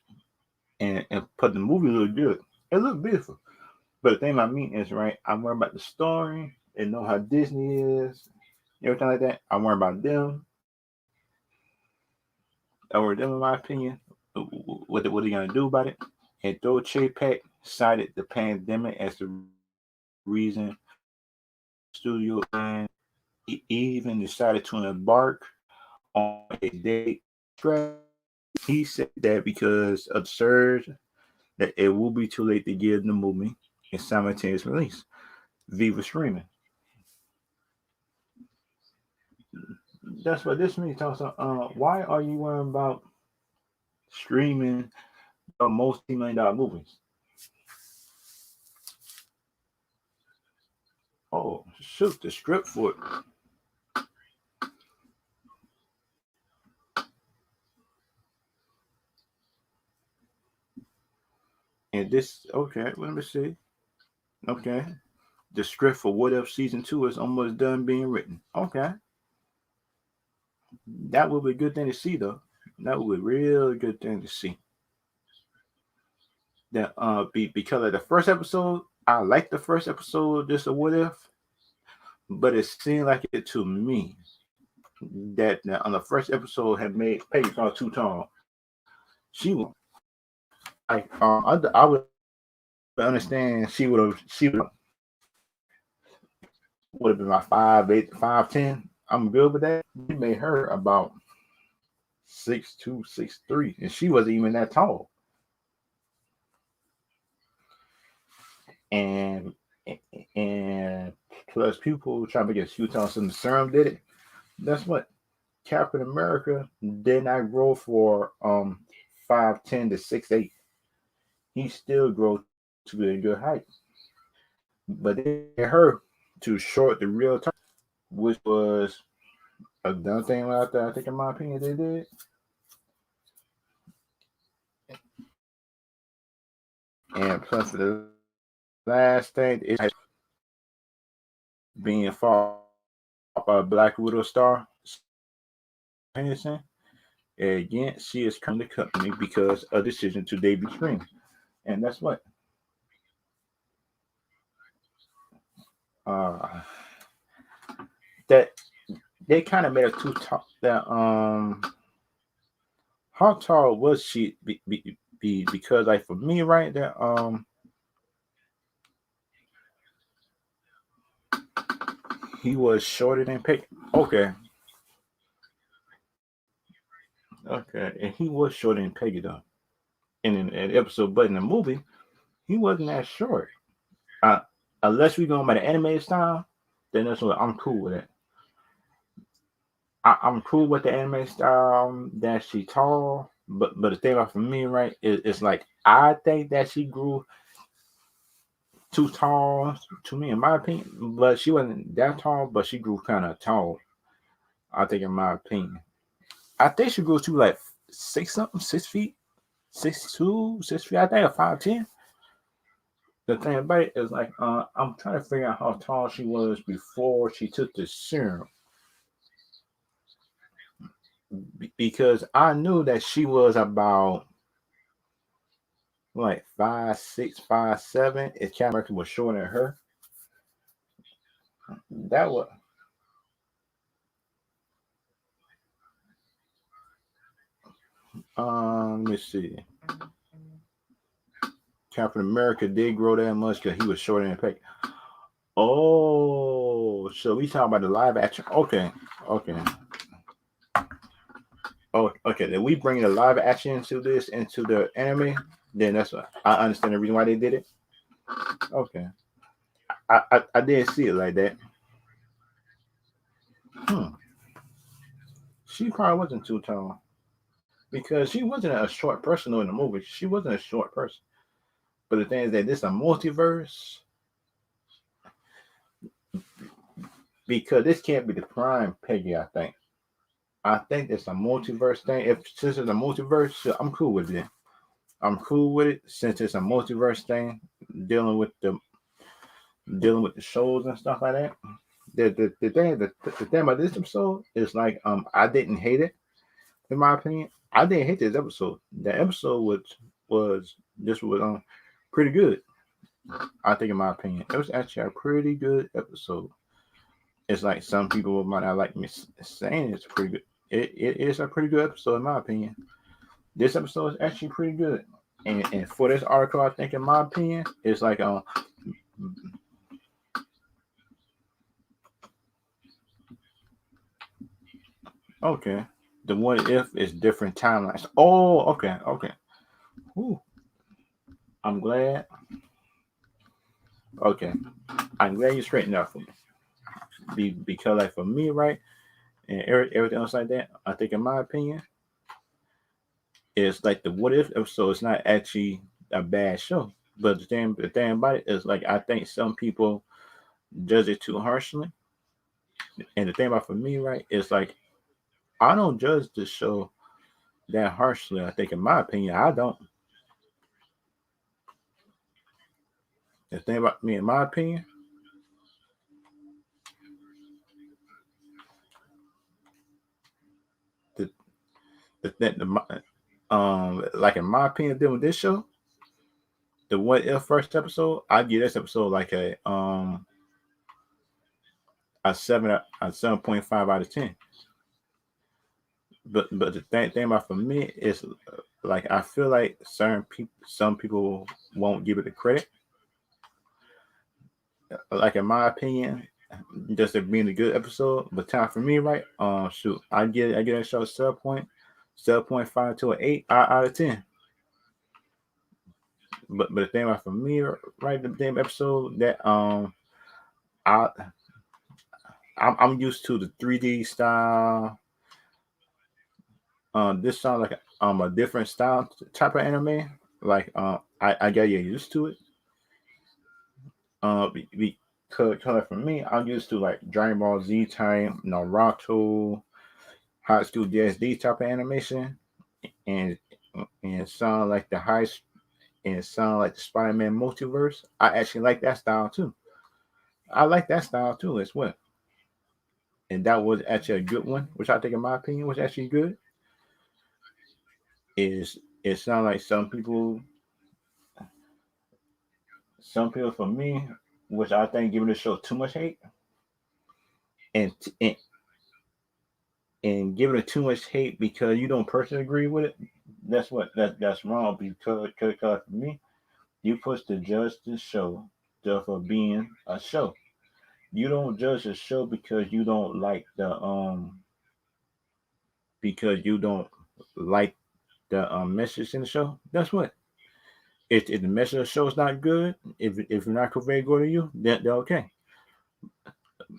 A: And but the movie looked good. It looked beautiful. But the thing I mean is right, I'm worried about the story and know how Disney is, everything like that. I'm worried about them. Over them, in my opinion. What are they gonna do about it? And though Chapek cited the pandemic as the reason studio and even decided to embark on a date strategy. He said that because of the surge, that it will be too late to give the movie a simultaneous release. Viva streaming. That's what this means. Also, why are you worrying about streaming multi-million-dollar movies? Oh, shoot, the script for it. And this, okay, let me see. Okay, the script for What If Season 2 is almost done being written. Okay, that would be a good thing to see, though. That would be a real good thing to see. That because of the first episode, I like the first episode, just a What If, but it seemed like it to me that on the first episode had made Peggy far too tall. She was like, I would understand she would have been my 5'8", 5'10". I'm good with that. He made her about 6'2", 6'3", and she wasn't even that tall. And and plus people trying to get Hugh Thompson the serum did it. That's what Captain America did not grow for 5'10" to 6'8". He still grew to be a good height. But they get her to short the real time, which was a dumb thing out there. I think, in my opinion, they did. And plus, the last thing is being fought by Black Widow star Henderson. Again, she is currently the company because of decision to debut stream, and that's what uh that they kind of made her too tall. That how tall was she? Because like for me, right, that he was shorter than Peggy. Okay, okay, and he was shorter than Peggy though. In an episode, but in the movie, he wasn't that short. Uh, unless we going by the animated style, then that's what I'm cool with it. I'm cool with the anime style that she tall, but the thing about for me, right, is like I think that she grew too tall to me, in my opinion. But she wasn't that tall, but she grew kind of tall. I think, in my opinion, I think she grew to like 6 something, 6 feet, 6'2", 6 feet. I think a 5'10". The thing about it is like I'm trying to figure out how tall she was before she took the serum because I knew that she was about like 5'6", 5'7". If Captain America was shorter than her, that was let me see. Captain America did grow that much because he was shorter than Peggy. Oh, so we talking about the live action? Okay, okay. Okay, then we bring the live action into the anime, then that's what I understand the reason why they did it. Okay, I didn't see it like that. Hmm. She probably wasn't too tall because she wasn't a short person in the movie. She wasn't a short person. But the thing is that this is a multiverse because this can't be the prime Peggy. I think it's a multiverse thing. If since it's a multiverse, so I'm cool with it. I'm cool with it since it's a multiverse thing dealing with the shows and stuff like that. The thing about this episode is like I didn't hate it in my opinion. I didn't hate this episode. The episode was this was pretty good. I think in my opinion it was actually a pretty good episode. It's like some people might not like me saying it's pretty good. It is a pretty good episode in my opinion. This episode is actually pretty good. And for this article, I think in my opinion, it's like okay. The what if is different timelines. Oh, okay, okay. Ooh, I'm glad. Okay, I'm glad you straightened out for me. Because like for me, right, and everything else like that, I think in my opinion, it's like the what if episode is not actually a bad show. But the thing about it is like I think some people judge it too harshly. And the thing about for me, right, is like I don't judge the show that harshly. I think in my opinion, I don't. The thing about me, in my opinion, the the thing, like in my opinion, dealing with this show, the what if first episode, I give this episode like a 7.5 out of 10. But the thing about for me is like I feel like some people won't give it the credit. Like in my opinion, just it being a good episode. But time for me, right? Shoot, I get a show 7.5 to an 8 out of 10. But the thing about for me, right? The damn episode that I I'm used to the 3D style. This sounds like a different style type of anime. Like I got you used to it. Because for me, I'm used to like Dragon Ball Z type, Naruto, High School DSD type of animation, and and sound like sound like the Spider-Man multiverse. I actually like that style too. I like that style too as well. And that was actually a good one, which I think, in my opinion, was actually good. Is it sounds like some people for me, which I think giving the show too much hate, and and, and giving it too much hate because you don't personally agree with it. That's wrong because for me, you supposed to judge the show just for being a show. You don't judge a show because you don't like the message in the show. That's what. If the message of the show is not good, if you're not conveying good to you, then they're okay.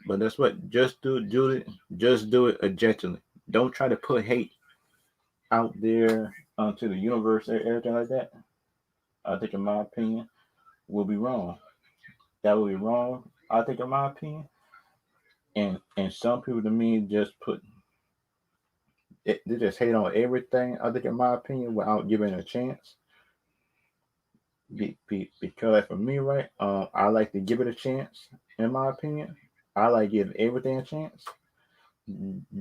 A: But that's what. Just do it objectively. Don't try to put hate out there to the universe or everything like that. I think, in my opinion, will be wrong. That will be wrong. I think, in my opinion, and some people to me just they just hate on everything. I think, in my opinion, without giving it a chance. Because like, for me, right, I like to give it a chance. In my opinion, I like give everything a chance,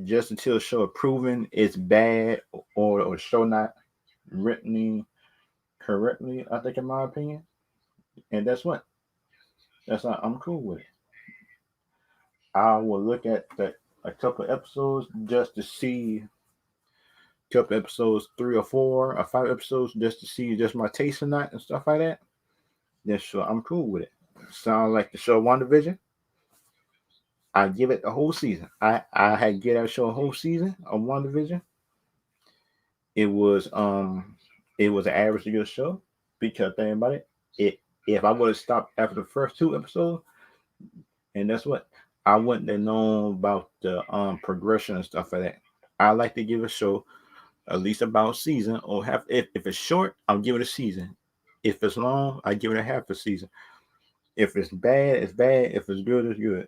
A: just until the show proven it's bad or show not written correctly. I think, in my opinion, and that's why I'm cool with it. I will look at a couple of episodes just to see a couple episodes, 3 or 4 or 5 episodes, just to see just my taste in that and stuff like that. Then sure, I'm cool with it. Sound like the show WandaVision. I give it the whole season. I had get that show a whole season of WandaVision, it was um it was an average to good show because think about it, if I would have stopped after the first two episodes, and that's what I wouldn't have known about the progression and stuff like that. I like to give a show at least about a season or half. If it's short, I'll give it a season. If it's long, I give it a half a season. If it's bad, it's bad. If it's good, it's good,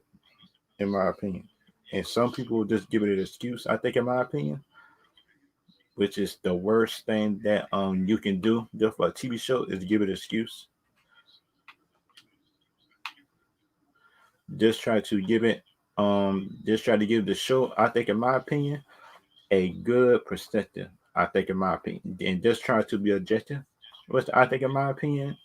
A: in my opinion. And some people just give it an excuse, I think, in my opinion, which is the worst thing that you can do just for a TV show is give it an excuse. Just try to give it just try to give the show, I think, in my opinion, a good perspective. I think, in my opinion, and just try to be objective. Which I think, in my opinion,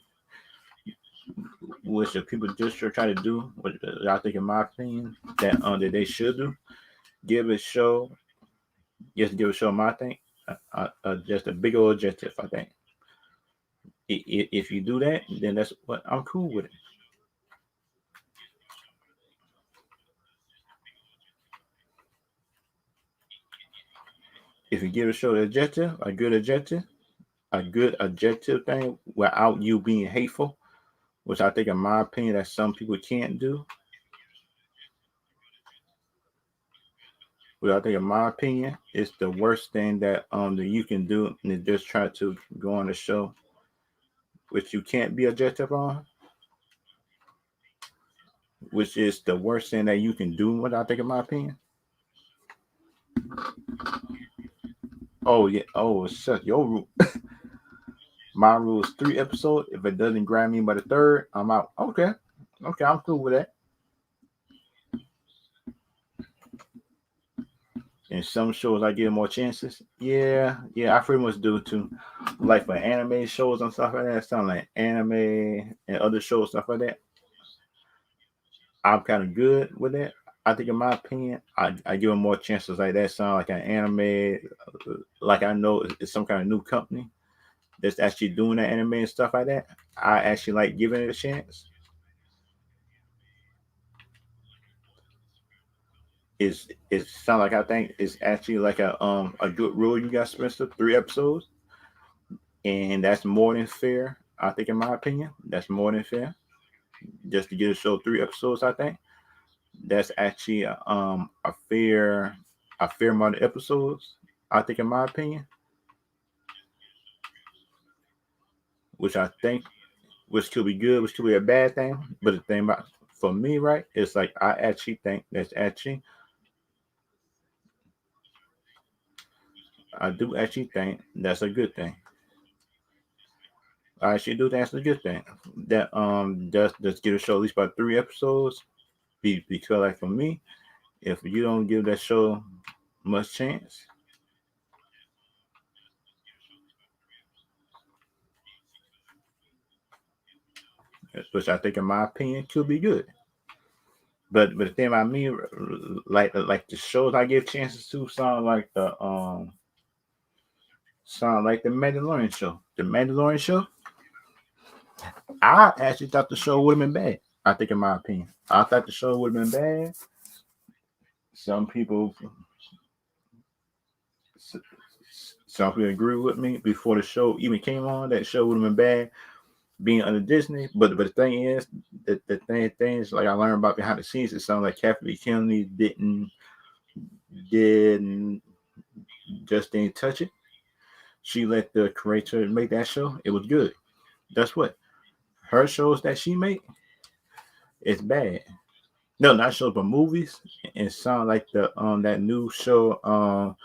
A: which the people just try to do, which I think, in my opinion, that they should do. Give a show, just give a show. My thing, just a big old objective. I think if you do that, then that's what I'm cool with it. If you give a show the objective, a good objective thing without you being hateful, which I think, in my opinion, that some people can't do. Which I think, in my opinion, is the worst thing that you can do, and just try to go on the show, which you can't be objective on, which is the worst thing that you can do. What I think, in my opinion. Oh yeah. Oh, shut your rule. My rule is 3 episodes. If it doesn't grab me by the third, I'm out. Okay. Okay, I'm cool with that. And some shows I give more chances. Yeah, yeah, I pretty much do too. Like for anime shows and stuff like that, sound like anime and other shows, stuff like that. I'm kind of good with that. I think, in my opinion, I give them more chances like that. Sound like an anime, like I know it's some kind of new company that's actually doing that anime and stuff like that. I actually like giving it a chance. Is sound like I think it's actually like a good rule you got, Spencer. 3 episodes, and that's more than fair. I think, in my opinion, that's more than fair. Just to get a show 3 episodes, I think that's actually a fair amount of episodes. I think, in my opinion, which I think which could be good, which could be a bad thing. But the thing about for me, right, it's like I actually think that's actually I do actually think that's a good thing. I actually do think that's a good thing. That just get a show at least about 3 episodes. Because like for me, if you don't give that show much chance, which I think, in my opinion, could be good. But the thing about me, like the shows I give chances to, sound like the Mandalorian show. The Mandalorian show, I actually thought the show would have been bad. I think, in my opinion, I thought the show would have been bad. Some people, some people agree with me. Before the show even came on, that show would have been bad, being under Disney. But the thing is, the things like I learned about behind the scenes, it sounds like Kathy Kennedy didn't didn't touch it. She let the creator make that show. It was good. That's what her shows that she make. It's bad. No, not shows, but movies. And sound like the that new show,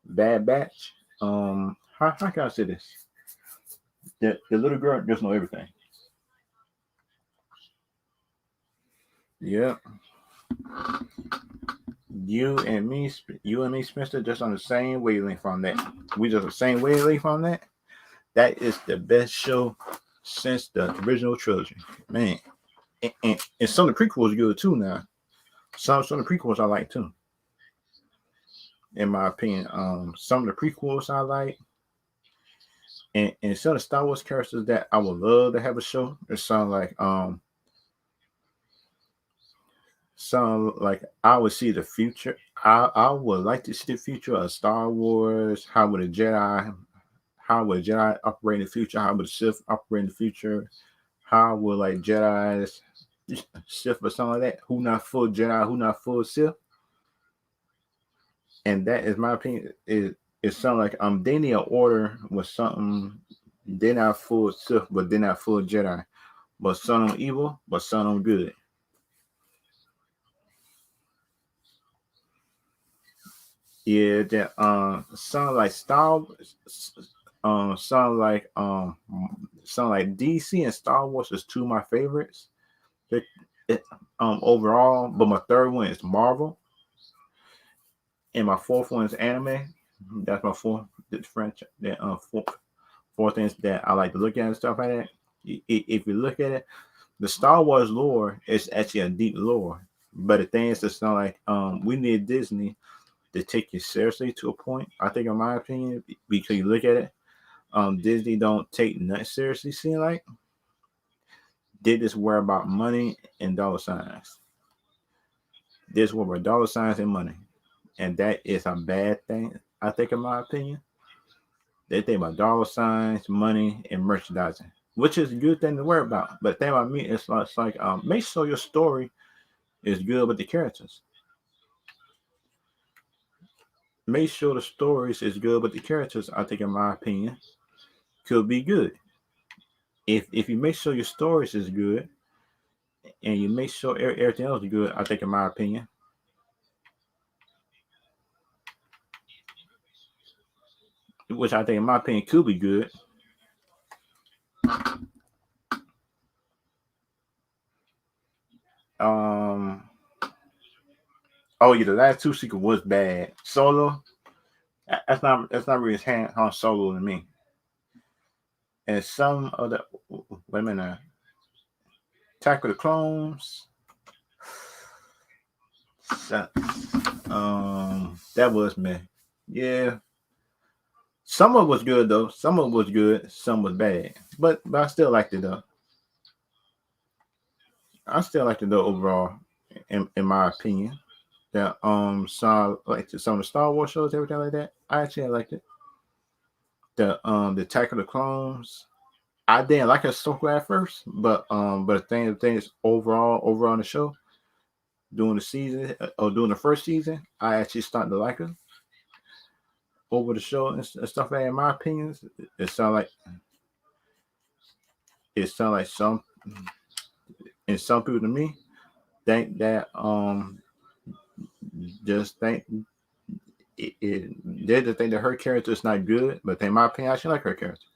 A: Bad Batch. How can I say this? The little girl just know everything. Yeah, you and me, Spencer, just on the same wavelength on that. We just the same wavelength on that. That is the best show since the original trilogy, man. And some of the prequels are good too. Now, some of the prequels I like too. In my opinion, some of the prequels I like, and some of the Star Wars characters that I would love to have a show. It sound like So like I would see the future. I would like to see the future of Star Wars. How would Jedi operate in the future? How would the Sith operate in the future? How would like Jedi's Sith or something like that? Who not full Jedi? Who not full Sith? And that is my opinion. It sounds like they need an order with something. They're not full Sith, but they're not full Jedi. But some on evil, but some on good. Yeah, that sound like sound like sound like DC and Star Wars is two of my favorites. It, overall, but my third one is Marvel, and my fourth one is anime. That's my fourth French. That four things that I like to look at and stuff like that. If you look at it, the Star Wars lore is actually a deep lore. But the thing is, it's not like we need Disney to take you seriously to a point. I think, in my opinion, because you look at it, Disney don't take nothing seriously. Seem like they just worry about money and dollar signs. They just worry about dollar signs and money, and that is a bad thing. I think, in my opinion, they think about dollar signs, money, and merchandising, which is a good thing to worry about. But the thing about me, it's like make sure your story is good with the characters. Make sure the stories is good with the characters. I think, in my opinion, could be good. If you make sure your stories is good and you make sure everything else is good, I think, in my opinion, which I think, in my opinion, could be good. Um. Oh yeah, the last two sequels was bad. Solo, that's not really Han Solo to me. And some of the wait a minute, Attack of the Clones. That was me. Yeah, some of it was good though. Some of it was good. Some was bad. But I still liked it though. I still liked it though overall, in my opinion. That saw like some of the Star Wars shows, everything like that. I actually liked it. The Attack of the Clones. I didn't like it so at first, but the thing is overall in the show, during the season or during the first season, I actually started to like her over the show and stuff like that. In my opinion, it sound like it sound like some people to me think that just think they just think that her character is not good, but in my opinion, I actually like her character.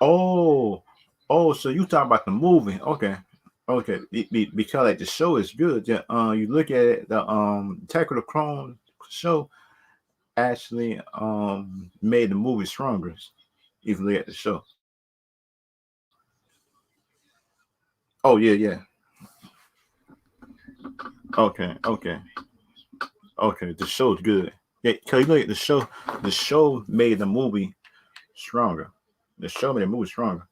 A: Oh, oh, so you talk about the movie? Okay, okay. Because like the show is good. Yeah, you look at it, the Attack of the Clone show actually made the movie stronger. If you look at the show. Oh yeah, yeah. Okay, okay, okay. The show's good. Yeah, cause you look at the show. The show made the movie stronger. The show made the movie stronger.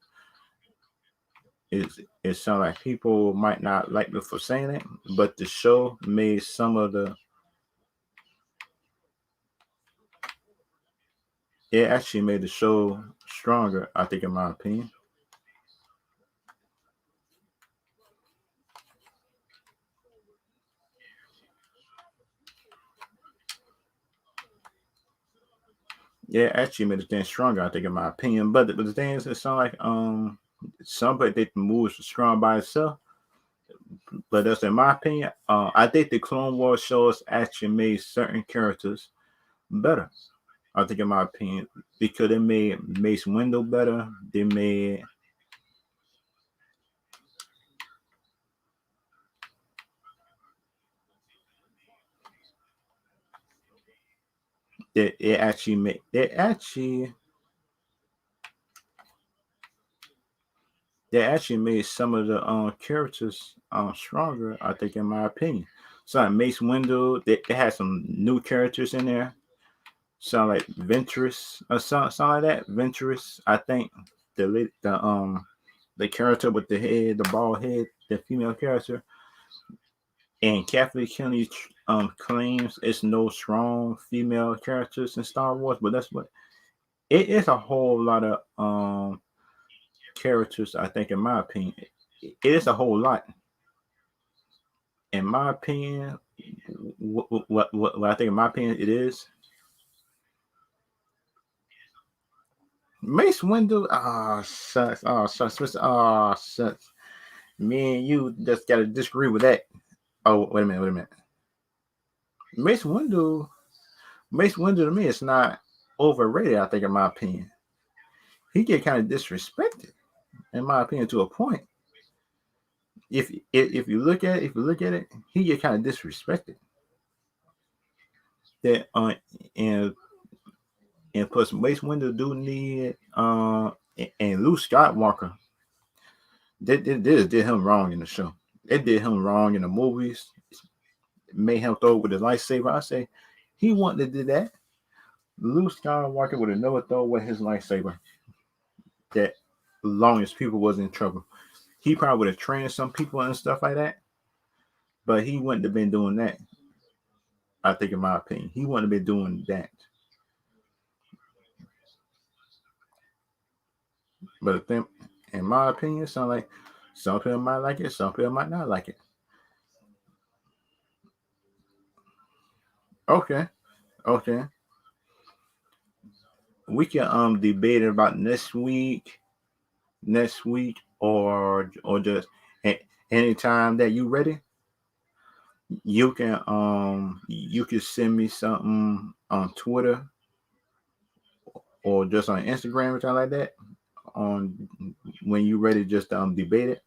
A: It sounds like people might not like me for saying it, but the show made some of the it actually made the show stronger, I think, in my opinion. Yeah, it actually made the thing stronger, I think, in my opinion. But the thing is, it sounds like somebody think the movie was strong by itself. But that's in my opinion. I think the Clone Wars shows actually made certain characters better. I think, in my opinion, because they made Mace Windu better. It actually made they actually made some of the characters stronger. I think, in my opinion. So like Mace Windu, they had some new characters in there. Sound like Ventress or something like that. Ventress, I think the the character with the head, the bald head, the female character, and Kathleen Kennedy claims it's no strong female characters in Star Wars, but that's what it is. A whole lot of characters, I think, in my opinion, it is a whole lot. In my opinion, what I think, in my opinion, it is Mace Windu. Ah, shucks. Oh, shucks. Oh, shucks. Me and you just gotta disagree with that. Oh, wait a minute. Wait a minute. Mace Windu. Mace Windu to me is not overrated. I think, in my opinion, he get kind of disrespected, in my opinion, to a point. If you look at it, he get kind of disrespected. That and and plus Mace Windu do need and Luke Skywalker. They did him wrong in the show. They did him wrong in the movies. Made him throw with the lightsaber. I say he wanted to do that. Luke Skywalker would have never thrown with his lightsaber. That long as people was in trouble. He probably would have trained some people and stuff like that. But he wouldn't have been doing that. I think, in my opinion, he wouldn't have been doing that. But then, in my opinion, some people might like it, some people might not like it. Okay, okay. We can debate about next week, or just anytime that you ready. You can send me something on Twitter or just on Instagram or something like that. On when you ready, just debate it.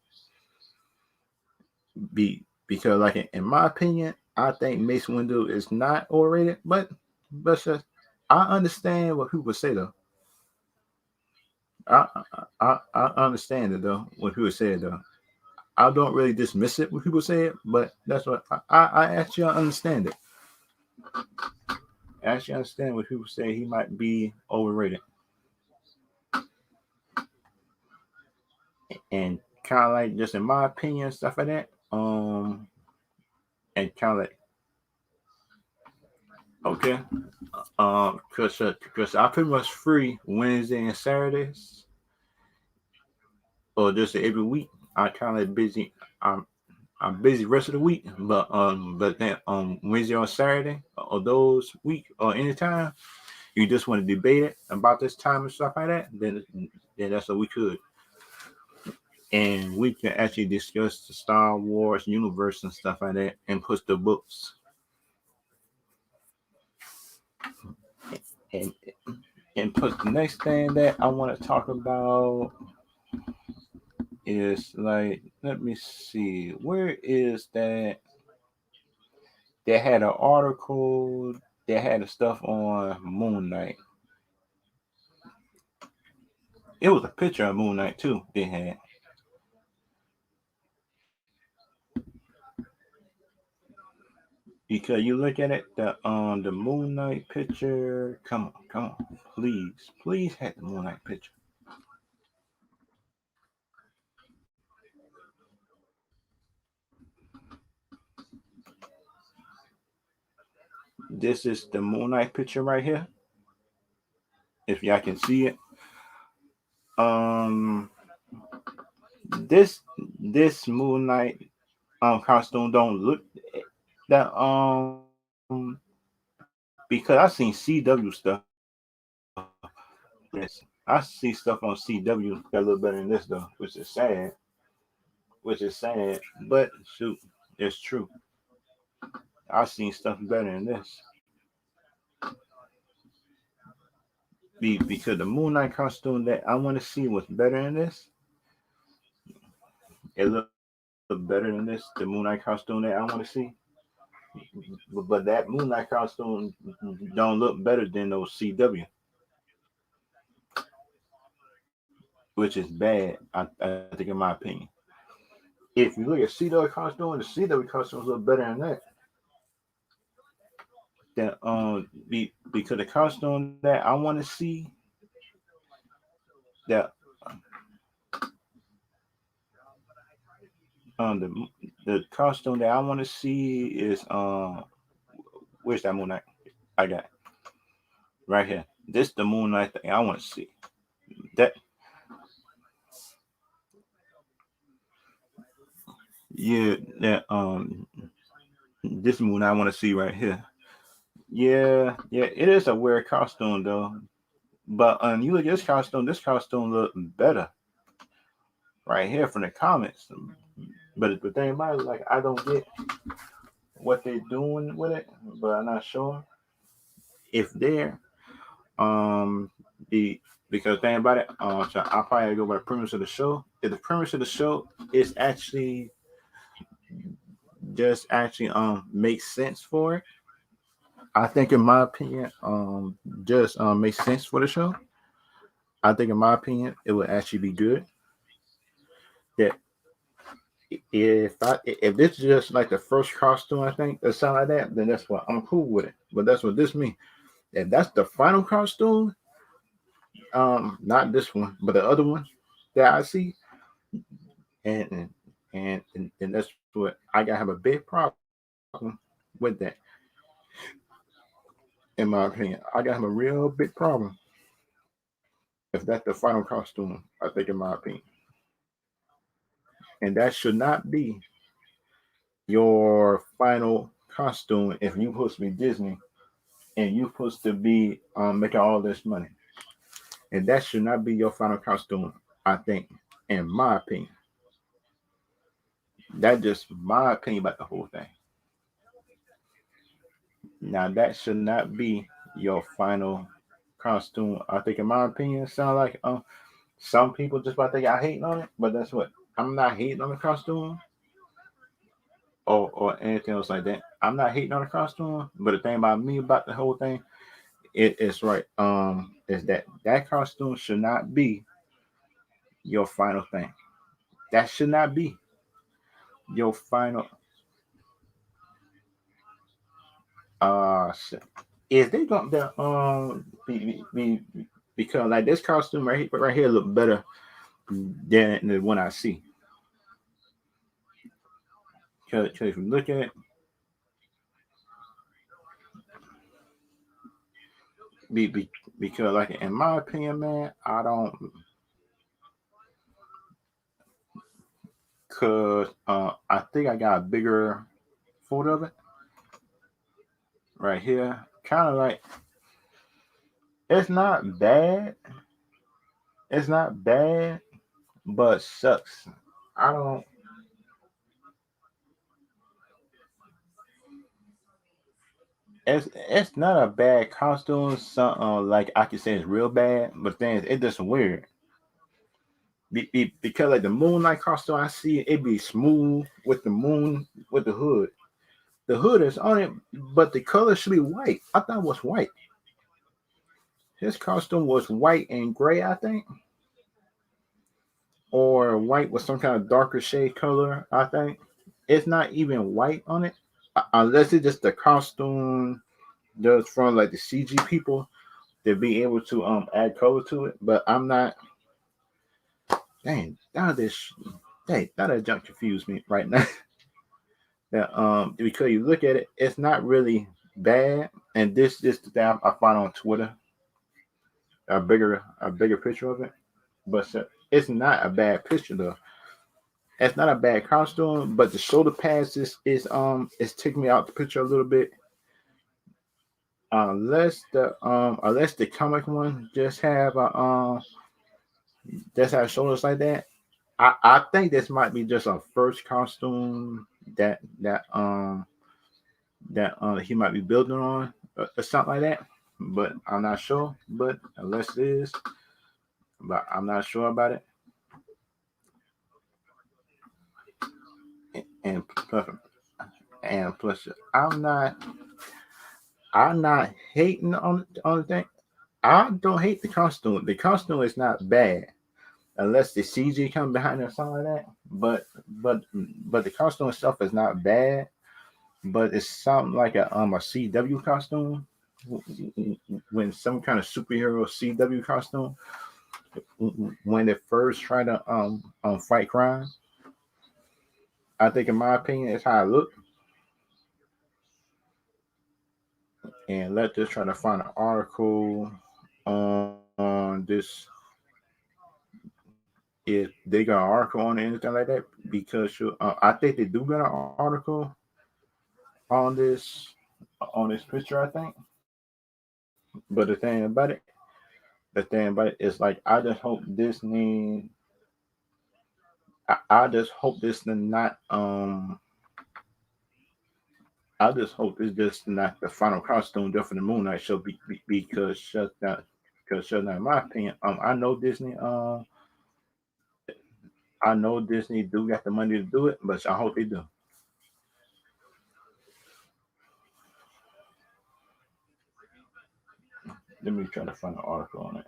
A: Because like in my opinion, I think Mace Windu is not overrated, but just, I understand what people say though. I I understand it though. What people say though. I don't really dismiss it when people say it, but that's what I actually understand it. I actually understand what people say he might be overrated, and kind of like, just in my opinion, stuff like that. And kind of like, okay, because I pretty much free Wednesday and Saturdays, or just every week. I kind of busy. I'm I'm busy rest of the week, but then Wednesday or Saturday or those week or anytime you just want to debate it about this time and stuff like that, then that's what we could, and we can actually discuss the Star Wars universe and stuff like that, and put the books, and and put the next thing that I want to talk about is, like, let me see, where is that? They had an article. They had the stuff on Moon Knight. It was a picture of Moon Knight too. They had, because you look at it, the Moon Knight picture. Come on, please have the Moon Knight picture. This is the Moon Knight picture right here. If y'all can see it, um, this this Moon Knight costume don't look that because I seen CW stuff. Yes, I see stuff on CW got a little better than this though, which is sad. Which is sad, but shoot, it's true. I seen stuff better than this. Because the Moon Knight costume that I want to see was better than this. It looked better than this. The Moon Knight costume that I want to see, but that Moon Knight costume don't look better than those CW, which is bad. I think, in my opinion. If you look at CW costume, the CW costumes look better than that. That because the costume that I want to see, that the costume that I want to see is where's that Moon Knight? I got it right here. This the Moon Knight thing I want to see. That yeah, that this Moon I want to see right here. Yeah, yeah, it is a weird costume though. But you look at this costume look better right here from the comments. But the thing about it, like I don't get what they're doing with it, but I'm not sure if they're um the because the thing about it, so I'll probably go by the premise of the show. If the premise of the show is actually just actually makes sense for it, I think in my opinion, just makes sense for the show. I think in my opinion, it would actually be good. That if this is just like the first costume, I think or something like that, then that's what I'm cool with it. But that's what this means. If that's the final costume, not this one, but the other one that I see, and and that's what I gotta have a big problem with that. In my opinion, I gotta have a real big problem if that's the final costume. I think, in my opinion, and that should not be your final costume if you're supposed to be Disney and you're supposed to be making all this money. And that should not be your final costume, I think, in my opinion. That's just my opinion about the whole thing. Now that should not be your final costume. I think in my opinion, it sound like some people just might think I hating on it, but that's what I'm not hating on the costume or anything else like that. I'm not hating on the costume, but the thing about me about the whole thing, it is right. Is that that costume should not be your final thing. That should not be your final. Shit. Is they going to because like this costume right here look better than the one I see. Because if you look at it, be, be, because like in my opinion, man, I don't. Cause I think I got a bigger photo of it right here. Kind of like it's not bad. It's not bad, but sucks. I don't. It's not a bad costume. Something like I could say it's real bad, but then it's just weird. Because like the Moonlight costume I see, it be smooth with the moon with the hood. The hood is on it, but the color should be white. I thought it was white. His costume was white and gray, I think, or white with some kind of darker shade color. I think it's not even white on it, unless it's just the costume just from like the CG people to be able to add color to it. But I'm not. Dang, now this. Dang, now that junk confused me right now. That because you look at it, it's not really bad. And this is the thing I find on Twitter a bigger picture of it, but it's not a bad picture though. It's not a bad costume, but the shoulder pads is taking me out the picture a little bit. Unless the comic one just have shoulders like that. I think this might be just a first costume that he might be building on or something like that. But I'm not sure. But unless it is, but I'm not sure about it. And plus, and plus, I'm not I'm not hating on the thing. I don't hate the costume. The costume is not bad unless the CG come behind it or something like that. But but the costume itself is not bad. But it's something like a CW costume when some kind of superhero CW costume when they first try to fight crime. I think, in my opinion, it's how it look. And let's just try to find an article on this. If they got an article on it, anything like that, because I think they do got an article on this picture. I think, but the thing about it is like I just hope Disney. I just hope this is not I just hope it's just not the final costume just for the Moon Knight show because shut down. In my opinion, I know Disney. I know Disney do got the money to do it, but I hope they do. Let me try to find an article on it.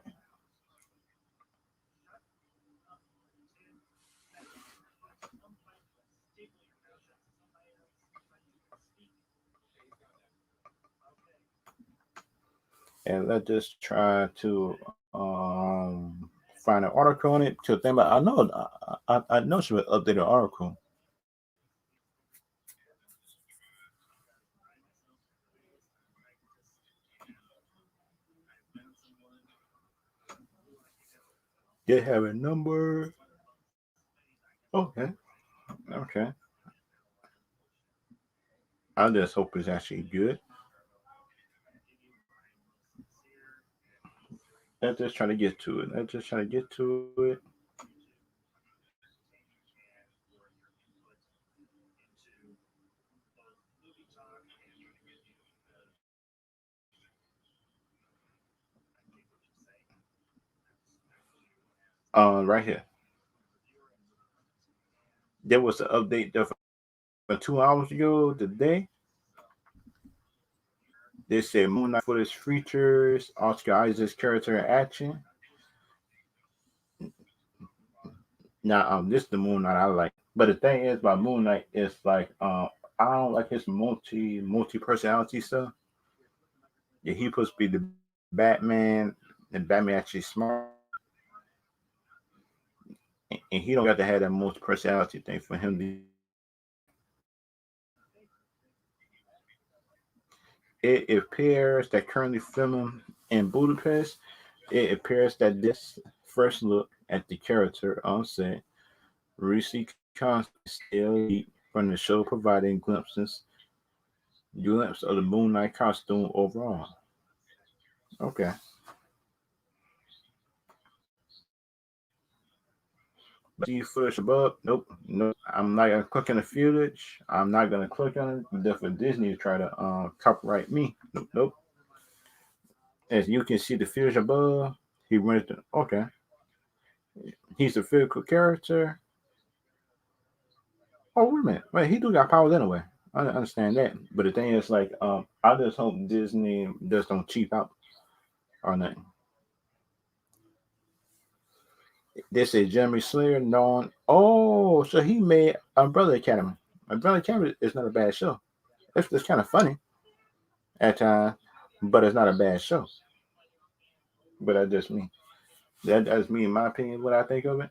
A: And let's just try to find an article on it to think about. I know she would update the article. They have a number. Okay, okay. I just hope it's actually good. Let's just try to get to it. Let's just try to get to it. Right here. There was an update there for 2 hours ago today. They said Moon Knight footage features Oscar Isaac's character in action. Now, this is the Moon Knight I like. But the thing is about Moon Knight is like I don't like his multi personality stuff. Yeah, he supposed to be the Batman, and Batman actually smart, and he don't got to have that multi personality thing for him to. It appears that currently filming in Budapest. It appears that this first look at the character on set, Reese Constantly still heat from the show, providing glimpse of the Moon Knight costume overall. Okay. See footage above? Nope. Nope. I'm not gonna click on the footage. I'm not gonna click on it. Just for Disney to try to copyright me. Nope. Nope. As you can see the footage above, he went to okay. He's a physical character. Oh wait a minute. Wait, he do got powers anyway. I understand that. But the thing is like I just hope Disney just don't cheap out or nothing. They say Jeremy Slayer known. Oh, so he made Umbrella Academy. Umbrella Academy is not a bad show. It's kind of funny at times, but it's not a bad show. But that's just me. That's me, in my opinion, what I think of it.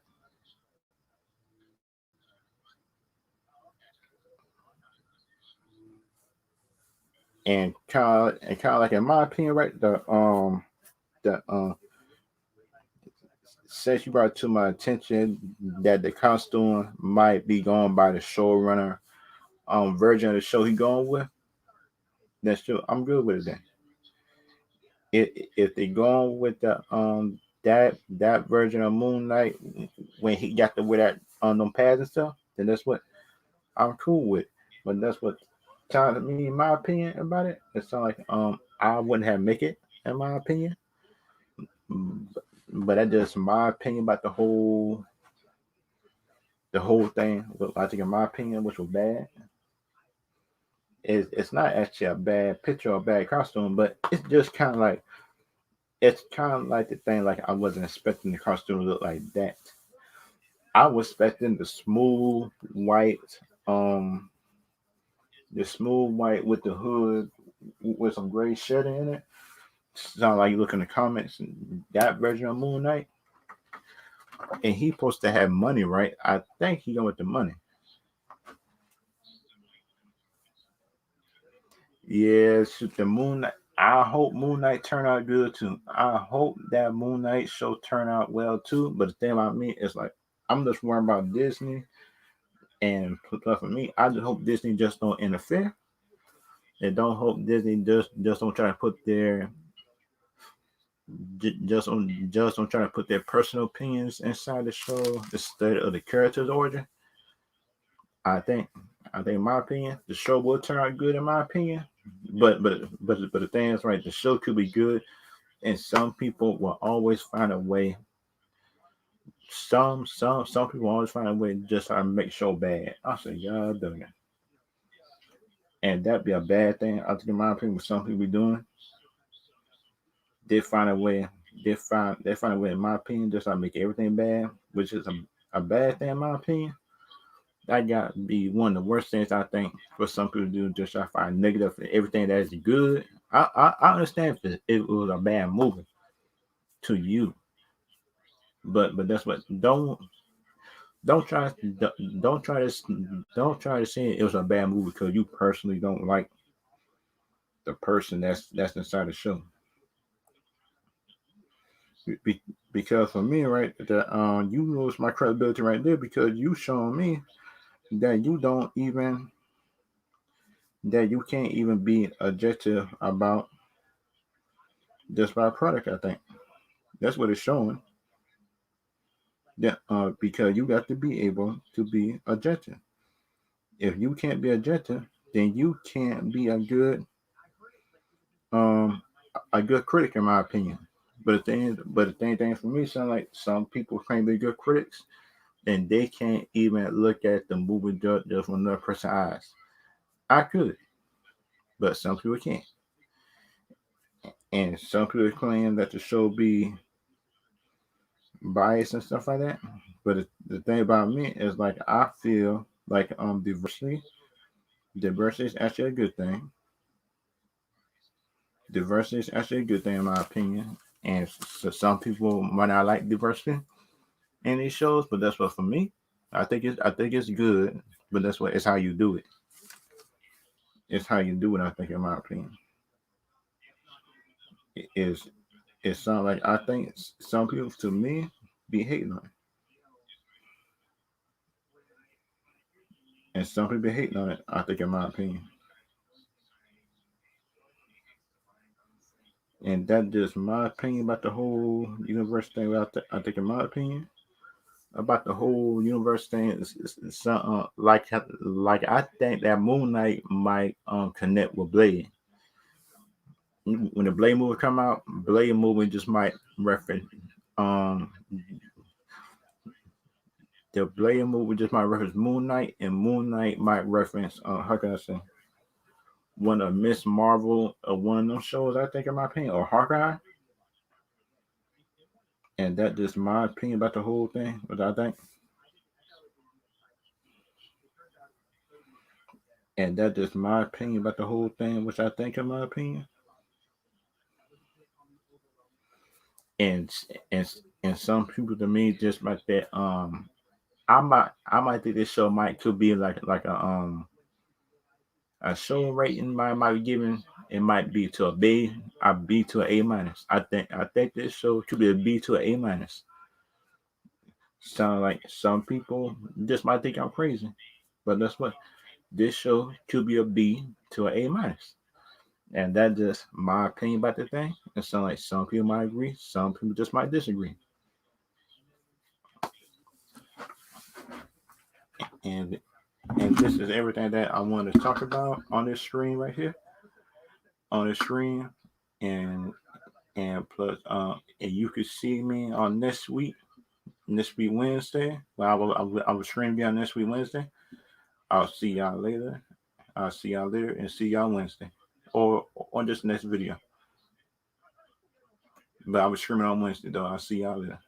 A: And kind of like in my opinion, right? The since you brought it to my attention that the costume might be going by the showrunner version of the show he going with, that's true. I'm good with it then. If they going with the that version of Moon Knight when he got to wear that on them pads and stuff, then that's what I'm cool with. But that's what sounds to me, in my opinion about it. It sounds like I wouldn't have make it in my opinion. But that's just my opinion about the whole thing. I think in my opinion, which was bad, is it's not actually a bad picture or a bad costume, but it's kind of like the thing. Like I wasn't expecting the costume to look like that. I was expecting um, the smooth white with the hood with some gray shading in it. Sound like you look in the comments, that version of Moon Knight, and he supposed to have money, right? I think he going with the money. Yeah, shoot, the Moon Knight. I hope Moon Knight turn out good too. I hope that Moon Knight show turn out well too. But the thing about me is like I'm just worried about Disney, and plus for me, I just hope Disney just don't interfere. And don't hope Disney just don't try to put their just don't try to put their personal opinions inside the show instead of the character's origin. I think I think in my opinion, the show will turn out good in my opinion. But the thing is right, the show could be good and some people will always find a way. Some people always find a way just to make show bad. I say, God dang it. And that'd be a bad thing. I think in my opinion, what some people be doing, they find a way. They find a way. In my opinion, just to make everything bad, which is a bad thing in my opinion. That got to be one of the worst things I think for some people to do. Just try to find negative in everything that is good. I understand if it was a bad movie to you, but that's what don't try don't try to say it was a bad movie because you personally don't like the person that's inside the show. Be, because for me, right, that you lose my credibility right there because you showing me that you don't even that you can't even be objective about just by product. I think that's what it's showing. That because you got to be able to be objective. If you can't be objective, then you can't be um a good critic in my opinion. But the thing for me, sound like some people claim they're good critics, and they can't even look at the movie just from another person's eyes. I could, but some people can't, and some people claim that the show be biased and stuff like that. But the thing about me is like I feel like diversity is actually a good thing. Diversity is actually a good thing in my opinion. And so some people might not like diversity in these shows, but that's what for me, I think it's good, but that's what it's how you do it. It's how you do it. I think, in my opinion, it is it sounds like I think some people to me be hating on it, and some people be hating on it. I think, in my opinion, and that's just my opinion about the whole universe thing. I think, in my opinion, about the whole universe thing is something like I think that Moon Knight might connect with Blade. When the Blade movie come out, Blade movie just might reference um the Blade movie just might reference Moon Knight, and Moon Knight might reference how can I say one of Miss Marvel or one of those shows. I think, in my opinion, or Hawkeye, and that just my opinion about the whole thing. What I think, and that just my opinion about the whole thing, which I think, in my opinion, and and and some people to me just like that. I might think this show might could be like a show rating might be given. It might be to a B to an A minus. I think this show could be a B to an A minus. Sound like some people just might think I'm crazy, but that's what this show could be a B to an A minus. And that's just my opinion about the thing. It sounds like some people might agree, some people just might disagree. And and this is everything that I want to talk about on this screen right here. On the screen, and plus and you could see me on next week Wednesday. Well, I will stream you on next week Wednesday. I'll see y'all later. I'll see y'all later and see y'all Wednesday, or on this next video. But I was streaming on Wednesday though. I'll see y'all later.